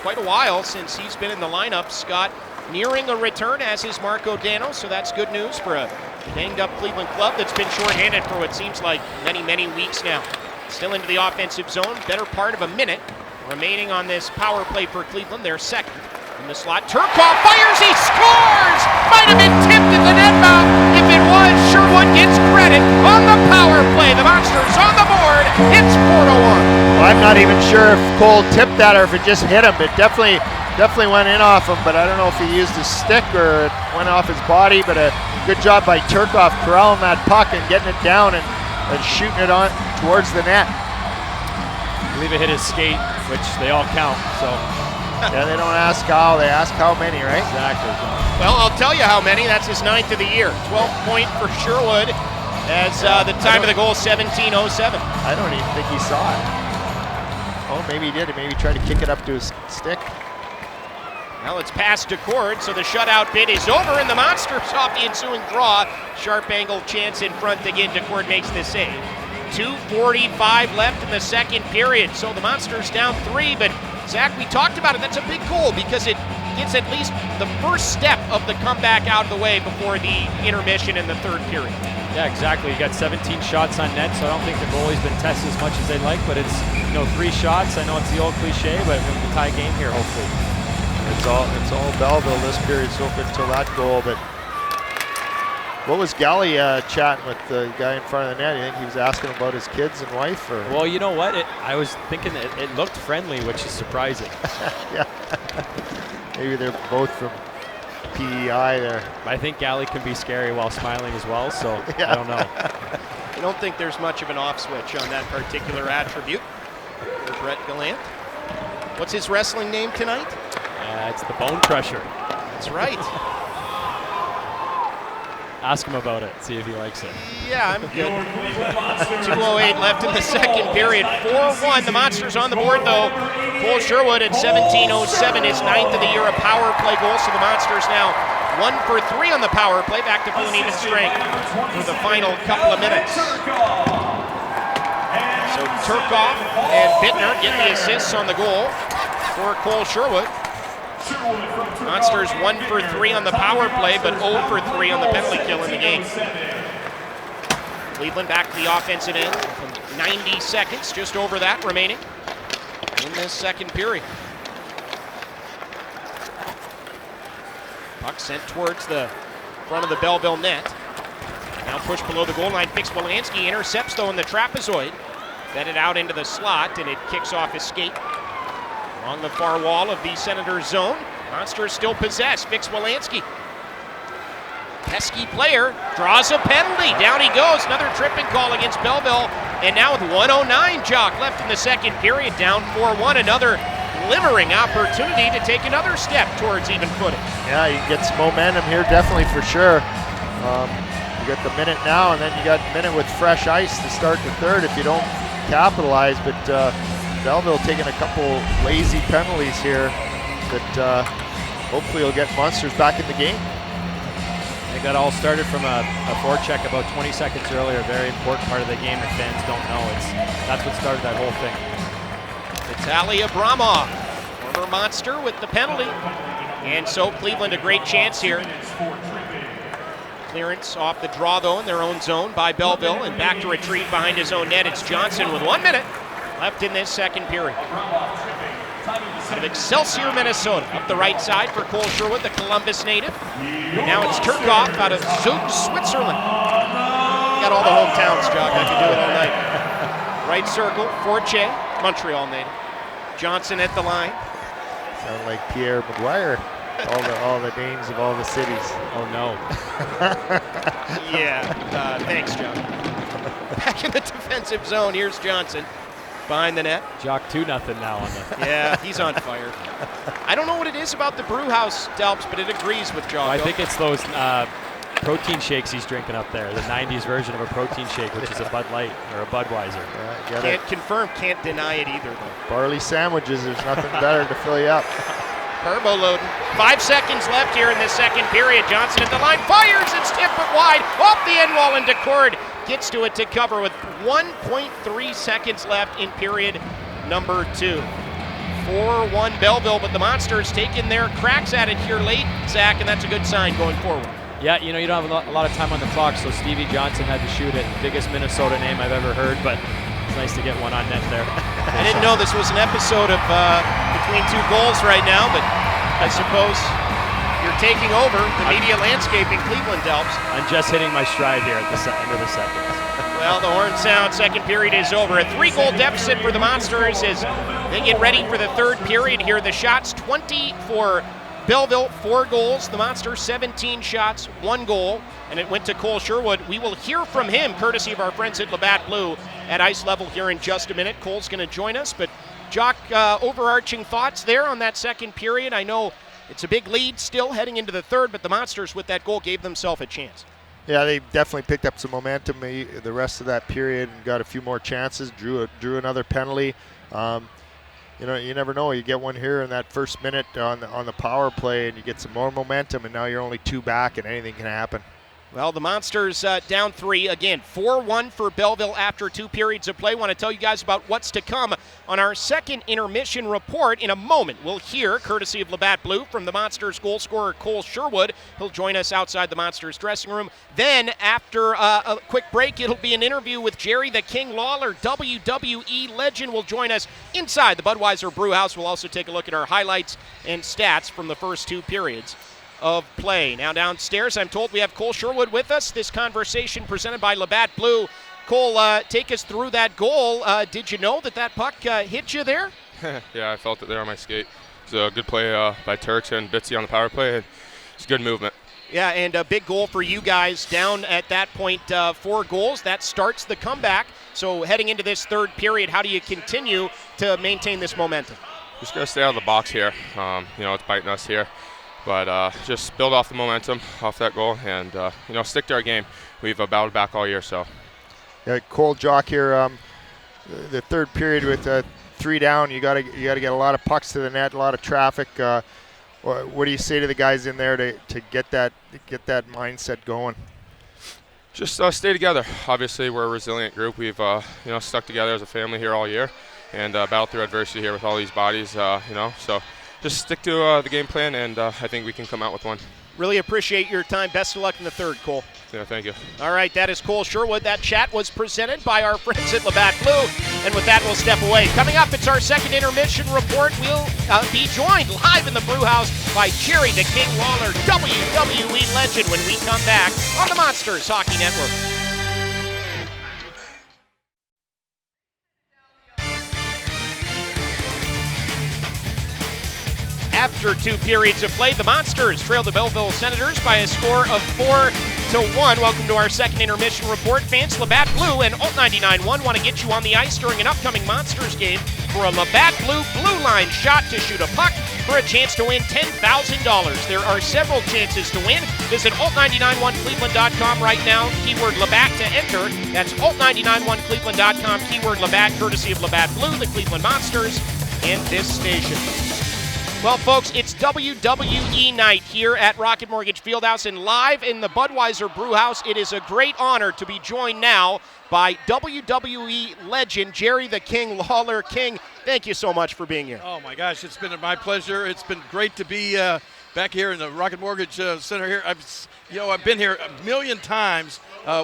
S1: quite a while since he's been in the lineup. Scott nearing a return, as is Marco Dano, so that's good news for a banged-up Cleveland club that's been shorthanded for what seems like many weeks now. Still into the offensive zone, better part of a minute remaining on this power play for Cleveland. They're second in the slot. Turcoff fires, he scores! My might have been tipped at the net mouth. If it was, Sherwood gets credit on the power play. The Monsters on the board. It's 4-1.
S4: Well, I'm not even sure if Cole tipped that or if it just hit him. It definitely went in off him, but I don't know if he used his stick or it went off his body. But a good job by Turcoff corralling that puck and getting it down and shooting it on towards the net.
S3: I believe it hit his skate, which they all count. So
S4: yeah, they don't ask how, they ask how many, right?
S3: exactly.
S1: Well, I'll tell you how many. That's his 9th of the year. 12 point for Sherwood as the time of the goal, 17:07.
S4: I don't even think he saw it. Oh, maybe he did. Maybe he tried to kick it up to his stick.
S1: Well, it's passed to Cord, so the shutout bid is over, and the Monsters off the ensuing draw. Sharp angle chance in front again. DeCord makes the save. 2:45 left in the second period, so the Monsters down 3, but Zach, we talked about it. That's a big goal because it gets at least the first step of the comeback out of the way before the intermission in the third period.
S3: Yeah, exactly. You got 17 shots on net, so I don't think the goalie's been tested as much as they'd like, but it's 3 shots. I know it's the old cliche, but we're going to tie game here, hopefully.
S4: It's all Belleville this period so far until that goal. But what was Galley chatting with the guy in front of the net? You think he was asking about his kids and wife? Or?
S3: Well, you know what? I was thinking it looked friendly, which is surprising.
S4: Yeah. Maybe they're both from PEI there.
S3: I think Galley can be scary while smiling as well, so yeah. I don't know.
S1: I don't think there's much of an off switch on that particular attribute for Brett Gallant. What's his wrestling name tonight?
S3: It's the Bone Crusher.
S1: That's right.
S3: Ask him about it, see if he likes it.
S1: Yeah, I'm good. 2:08 left in the second period. 4-1. The Monsters on the board, though. Cole Sherwood at 17:07, his 9th of the year, a power play goal. So the Monsters now 1 for 3 on the power play, back to full and even strength for the final couple of minutes. So Turcoff and Bittner get the assists on the goal for Cole Sherwood. Monsters 1 for 3 on the power play, but 0 for 3 on the penalty kill in the game. Cleveland back to the offensive end. 90 seconds, just over that remaining in this second period. Puck sent towards the front of the Belleville net. Now pushed below the goal line. Fix-Wolansky intercepts though in the trapezoid. Fed it out into the slot, and it kicks off his skate. Along the far wall of the Senators zone. Monsters still possess. Fix-Wolansky. Pesky player draws a penalty. Down he goes. Another tripping call against Belleville. And now with 1:09 Jock left in the second period, down 4-1. Another glimmering opportunity to take another step towards even footing.
S4: Yeah, you get some momentum here, definitely for sure. You got the minute now, and then you got a minute with fresh ice to start the third if you don't capitalize. But Belleville taking a couple lazy penalties here that hopefully will get Monsters back in the game.
S3: They got all started from a forecheck about 20 seconds earlier. A very important part of the game if fans don't know. That's what started that whole thing.
S1: Vitaly Abramov, former Monster, with the penalty. And so Cleveland a great chance here. Clearance off the draw though in their own zone by Belleville, and back to retrieve behind his own net. It's Johnson with 1 minute left in this second period. Out of Excelsior, Minnesota, up the right side for Cole Sherwood, the Columbus native. And now it's Turcoff out of Zug, Switzerland. Got all the hometowns, Jock. I could do it all night. Right circle, Forche, Montreal native. Johnson at the line.
S4: Sound like Pierre McGuire. All the names of all the cities.
S3: Oh no.
S1: Yeah, thanks, John. Back in the defensive zone, here's Johnson. Behind the net.
S3: Jock 2-0 now on the.
S1: Yeah, he's on fire. I don't know what it is about the Brewhouse, Dalps, but it agrees with Jock.
S3: I think it's those protein shakes he's drinking up there. The 90s version of a protein shake, which is a Bud Light or a Budweiser.
S1: Can't confirm, can't deny it either, though.
S4: Barley sandwiches, there's nothing better to fill you up.
S1: Turbo loading. 5 seconds left here in this second period. Johnson at the line, fires, it's tipped but wide, off the end wall, and DeCord gets to it to cover with 1.3 seconds left in period number 2. 4-1 Belleville, but the Monsters taking their cracks at it here late, Zach, and that's a good sign going forward.
S3: Yeah, you don't have a lot of time on the clock, so Stevie Johnson had to shoot it. Biggest Minnesota name I've ever heard, but it's nice to get one on net there.
S1: I didn't know this was an episode of between two goals right now, but I suppose You're taking over the media landscape in Cleveland, Delps.
S3: I'm just hitting my stride here at the end of the second.
S1: Well, the horn sound, second period is over. A 3-goal deficit for the Monsters as they get ready for the third period here. The shots, 20 for Belleville, 4 goals. The Monsters, 17 shots, 1 goal. And it went to Cole Sherwood. We will hear from him, courtesy of our friends at Labatt Blue, at ice level here in just a minute. Cole's going to join us. But, Jock, overarching thoughts there on that second period. I know it's a big lead still heading into the third, but the Monsters with that goal gave themselves a chance.
S4: Yeah, they definitely picked up some momentum the rest of that period and got a few more chances, drew another penalty. You never know. You get one here in that first minute on the power play, and you get some more momentum, and now you're only 2 back, and anything can happen.
S1: Well, the Monsters down 3. Again, 4-1 for Belleville after 2 periods of play. Want to tell you guys about what's to come on our second intermission report in a moment. We'll hear, courtesy of Labatt Blue, from the Monsters goal scorer Cole Sherwood. He'll join us outside the Monsters dressing room. Then, after a quick break, it'll be an interview with Jerry the King Lawler. WWE legend will join us inside the Budweiser Brewhouse. We'll also take a look at our highlights and stats from the first 2 periods of play. Now downstairs, I'm told we have Cole Sherwood with us. This conversation presented by Labatt Blue. Cole, take us through that goal. Did you know that puck hit you there?
S6: Yeah, I felt it there on my skate. It was a good play by Turks and Bitsy on the power play. It's good movement.
S1: Yeah, and a big goal for you guys down at that point, 4 goals. That starts the comeback. So heading into this third period, how do you continue to maintain this momentum?
S6: Just got to stay out of the box here. It's biting us here. But just build off the momentum off that goal and, stick to our game. We've battled back all year, so.
S4: Yeah, Cole, Jock here. The third period with 3 down, you got to get a lot of pucks to the net, a lot of traffic. What do you say to the guys in there to get that mindset going?
S6: Just stay together. Obviously, we're a resilient group. We've stuck together as a family here all year and battled through adversity here with all these bodies. So. Just stick to the game plan, and I think we can come out with one.
S1: Really appreciate your time. Best of luck in the third, Cole.
S6: Yeah, thank you.
S1: All right, that is Cole Sherwood. That chat was presented by our friends at Labatt Blue. And with that, we'll step away. Coming up, it's our second intermission report. We'll be joined live in the Brewhouse by Jerry the King Lawler, WWE legend, when we come back on the Monsters Hockey Network. After 2 periods of play, the Monsters trail the Belleville Senators by a score of 4-1. Welcome to our second intermission report. Fans, Labatt Blue and Alt 99.1 want to get you on the ice during an upcoming Monsters game for a Labatt Blue Blue Line shot to shoot a puck for a chance to win $10,000. There are several chances to win. Visit alt991cleveland.com right now, keyword Labatt to enter. That's alt991cleveland.com, keyword Labatt, courtesy of Labatt Blue, the Cleveland Monsters, and this station. Well, folks, it's WWE night here at Rocket Mortgage FieldHouse and live in the Budweiser Brewhouse. It is a great honor to be joined now by WWE legend Jerry the King Lawler. King, thank you so much for being here.
S5: Oh, my gosh, it's been my pleasure. It's been great to be back here in the Rocket Mortgage Center here. I've been here a million times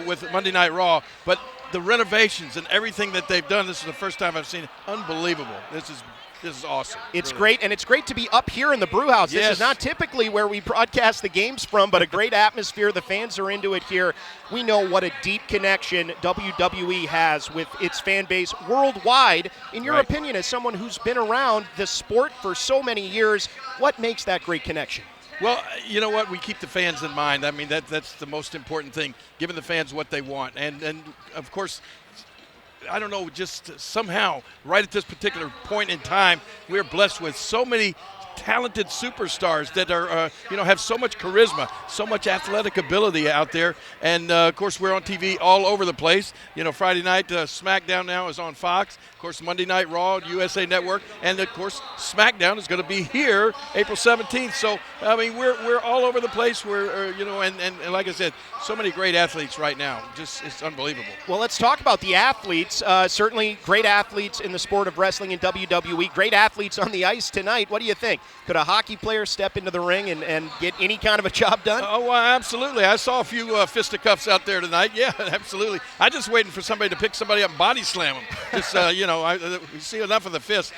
S5: with Monday Night Raw, but the renovations and everything that they've done, this is the first time I've seen it. Unbelievable. This is awesome.
S1: It's
S5: really
S1: great, and it's great to be up here in the Brewhouse.
S5: Yes.
S1: This is not typically where we broadcast the games from, but a great atmosphere. The fans are into it here. We know what a deep connection WWE has with its fan base worldwide. In your opinion, as someone who's been around the sport for so many years, what makes that great connection?
S5: Well, you know what? We keep the fans in mind. I mean, that's the most important thing, giving the fans what they want. And of course, I don't know, just somehow, right at this particular point in time, we're blessed with so many talented superstars that are, have so much charisma, so much athletic ability out there. And, of course, we're on TV all over the place. Friday night, SmackDown now is on Fox. Of course, Monday Night Raw, USA Network. And, of course, SmackDown is going to be here April 17th. So, I mean, we're all over the place. We're, and like I said, so many great athletes right now. Just, it's unbelievable.
S1: Well, let's talk about the athletes. Certainly great athletes in the sport of wrestling in WWE. Great athletes on the ice tonight. What do you think? Could a hockey player step into the ring and get any kind of a job done?
S5: Oh, well, absolutely. I saw a few fisticuffs out there tonight. Yeah, absolutely. I'm just waiting for somebody to pick somebody up and body slam them. Just, we see enough of the fist.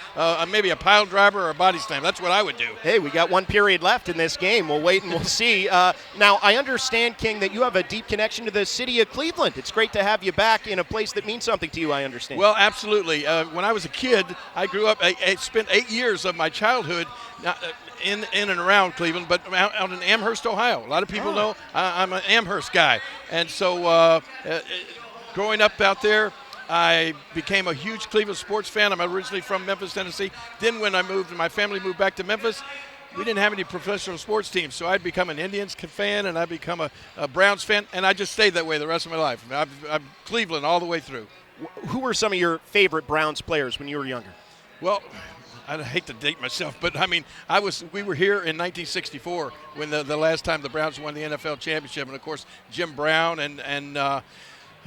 S5: Maybe a pile driver or a body slam. That's what I would do.
S1: Hey, we got 1 period left in this game. We'll wait and we'll see. Now, I understand, King, that you have a deep connection to the city of Cleveland. It's great to have you back in a place that means something to you, I understand.
S5: Well, absolutely. When I was a kid, I grew up, I spent 8 years of my childhood in and around Cleveland, but out in Amherst, Ohio. A lot of people know I'm an Amherst guy. And so growing up out there, I became a huge Cleveland sports fan. I'm originally from Memphis, Tennessee. Then when my family moved back to Memphis, we didn't have any professional sports teams, so I'd become an Indians fan and I'd become a Browns fan, and I just stayed that way the rest of my life. I'm Cleveland all the way through.
S1: Who were some of your favorite Browns players when you were younger?
S5: Well, I hate to date myself, but I mean, we were here in 1964 when the last time the Browns won the NFL championship, and of course Jim Brown and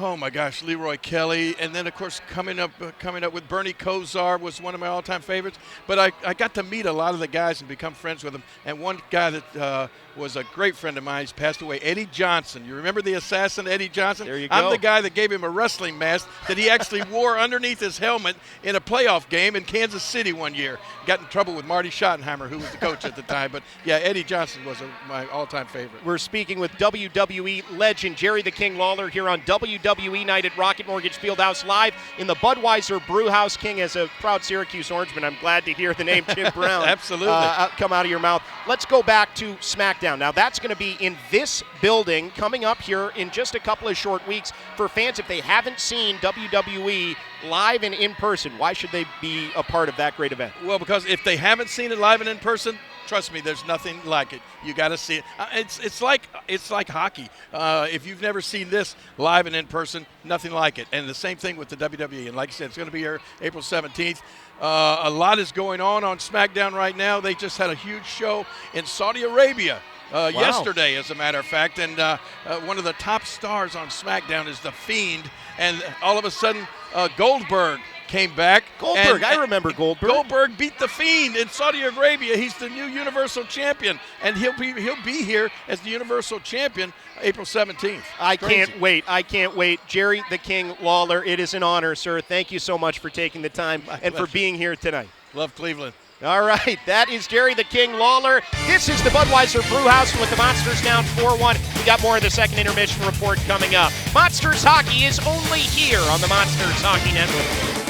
S5: oh my gosh, Leroy Kelly, and then of course coming up with Bernie Kosar was one of my all-time favorites. But I got to meet a lot of the guys and become friends with them. And one guy that was a great friend of mine, he's passed away, Eddie Johnson. You remember the assassin Eddie Johnson?
S1: There you go.
S5: I'm the guy that gave him a wrestling mask that he actually wore underneath his helmet in a playoff game in Kansas City one year. Got in trouble with Marty Schottenheimer, who was the coach at the time. But yeah, Eddie Johnson was my all-time favorite.
S1: We're speaking with WWE legend Jerry the King Lawler here on WWE Night at Rocket Mortgage FieldHouse, live in the Budweiser Brewhouse. King, as a proud Syracuse Orangeman, I'm glad to hear the name Jim Brown
S5: absolutely
S1: come out of your mouth. Let's go back to SmackDown. Now, that's going to be in this building coming up here in just a couple of short weeks. For fans, if they haven't seen WWE live and in person, why should they be a part of that great event?
S5: Well, because if they haven't seen it live and in person, trust me, there's nothing like it. You got to see it. It's like hockey. If you've never seen this live and in person, nothing like it. And the same thing with the WWE. And like I said, it's going to be here April 17th. A lot is going on SmackDown right now. They just had a huge show in Saudi Arabia yesterday, as a matter of fact. And one of the top stars on SmackDown is The Fiend. And all of a sudden, Goldberg came back.
S1: I remember Goldberg.
S5: Goldberg beat The Fiend in Saudi Arabia. He's the new Universal Champion, and he'll be here as the Universal Champion April 17th.
S1: I can't wait. Jerry the King Lawler, it is an honor, sir. Thank you so much for taking the time and for being here tonight.
S5: Love Cleveland.
S1: All right, that is Jerry the King Lawler. This is the Budweiser Brewhouse with the Monsters down 4-1. We got more of the second intermission report coming up. Monsters hockey is only here on the Monsters Hockey Network.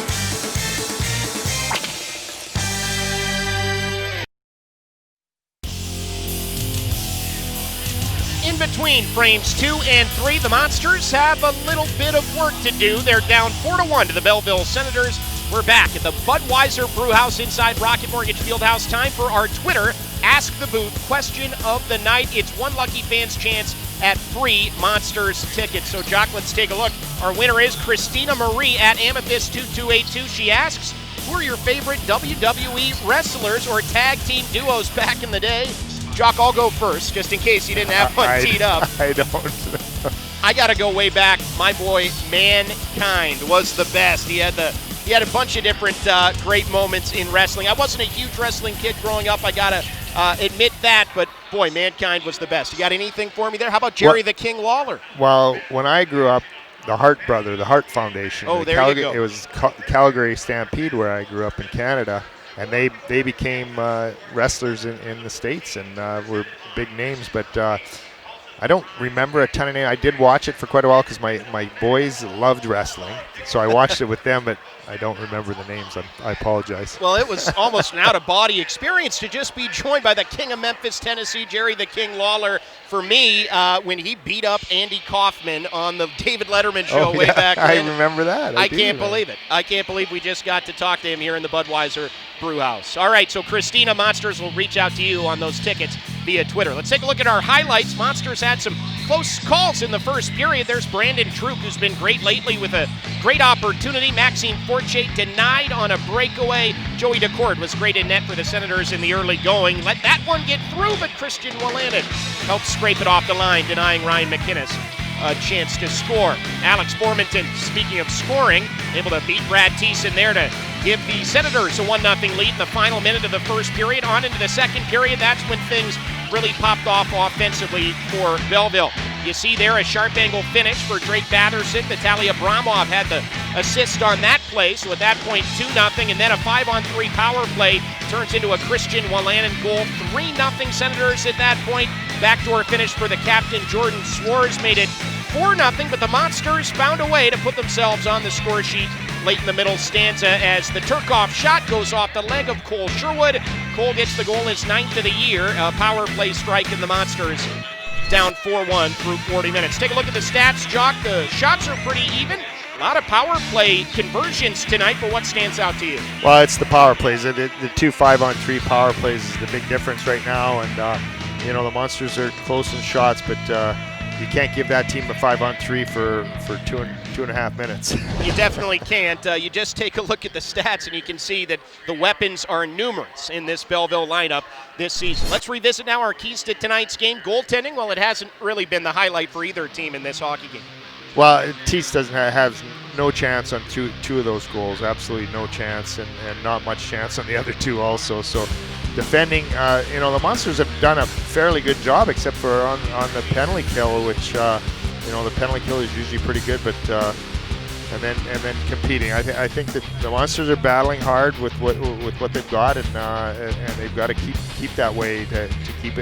S1: In between frames 2 and 3, the Monsters have a little bit of work to do. They're down 4-1 to the Belleville Senators. We're back at the Budweiser Brewhouse inside Rocket Mortgage FieldHouse. Time for our Twitter Ask the Booth question of the night. It's one lucky fan's chance at free Monsters tickets. So, Jock, let's take a look. Our winner is Christina Marie at Amethyst2282. She asks, who are your favorite WWE wrestlers or tag team duos back in the day? Jock, I'll go first, just in case you didn't have one teed up.
S4: I don't.
S1: I got to go way back. My boy Mankind was the best. He had a bunch of different great moments in wrestling. I wasn't a huge wrestling kid growing up, I got to admit that, but boy, Mankind was the best. You got anything for me there? How about Jerry the King Lawler?
S4: Well, when I grew up, the Hart the Hart Foundation.
S1: Oh, there you go.
S4: It was Calgary Stampede where I grew up in Canada. And they became wrestlers in the States and were big names. But I don't remember a ton of names. I did watch it for quite a while because my boys loved wrestling. So I watched it with them, but I don't remember the names. I apologize.
S1: Well, it was almost an out-of-body experience to just be joined by the King of Memphis, Tennessee, Jerry the King Lawler. For me, when he beat up Andy Kaufman on the David Letterman show way back then.
S4: I remember that.
S1: I can't believe it. I can't believe we just got to talk to him here in the Budweiser Brewhouse. All right, so Christina, Monsters will reach out to you on those tickets via Twitter. Let's take a look at our highlights. Monsters had some close calls in the first period. There's Brandon Troop, who's been great lately with a great opportunity. Maxime Fortier denied on a breakaway. Joey Decord was great in net for the Senators in the early going. Let that one get through, but Christian Wolanin helped scrape it off the line, denying Ryan McInnes a chance to score. Alex Formanton, speaking of scoring, able to beat Brad Thiessen there to give the Senators a 1-0 lead in the final minute of the first period. On into the second period, that's when things really popped off offensively for Belleville. You see there a sharp angle finish for Drake Batherson. Vitaly Abramov had the assist on that play, so at that point 2-0, and then a 5-on-3 power play turns into a Christian Walanin goal. 3-0 Senators at that point. Backdoor finish for the captain, Jordan Swartz, made it 4-0, but the Monsters found a way to put themselves on the score sheet late in the middle stanza as the Turkoff shot goes off the leg of Cole Sherwood. Cole gets the goal, his 9th of the year, a power play strike, and the Monsters down 4-1 through 40 minutes. Take a look at the stats, Jock. The shots are pretty even. A lot of power play conversions tonight, but what stands out to you?
S4: Well, it's the power plays. The 2 5-on-3 power plays is the big difference right now, and the Monsters are close in shots, but you can't give that team a 5-on-3 for 2.5 minutes.
S1: You definitely can't. You just take a look at the stats and you can see that the weapons are numerous in this Belleville lineup this season. Let's revisit now our keys to tonight's game. Goaltending, well, it hasn't really been the highlight for either team in this hockey game.
S4: Well, Teese doesn't have no chance on two of those goals, absolutely no chance, and not much chance on the other two also. So defending, the Monsters have done a fairly good job, except for on the penalty kill, which the penalty kill is usually pretty good, but and then competing. I think that the Monsters are battling hard with what they've got, and they've got to keep that way to keep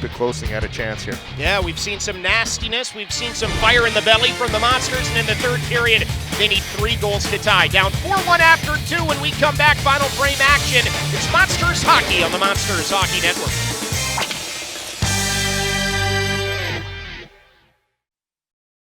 S4: it close and get a chance here.
S1: Yeah, we've seen some nastiness. We've seen some fire in the belly from the Monsters, and in the third period, they need 3 goals to tie. Down 4-1 after 2. When we come back, final frame action. It's Monsters Hockey on the Monsters Hockey Network.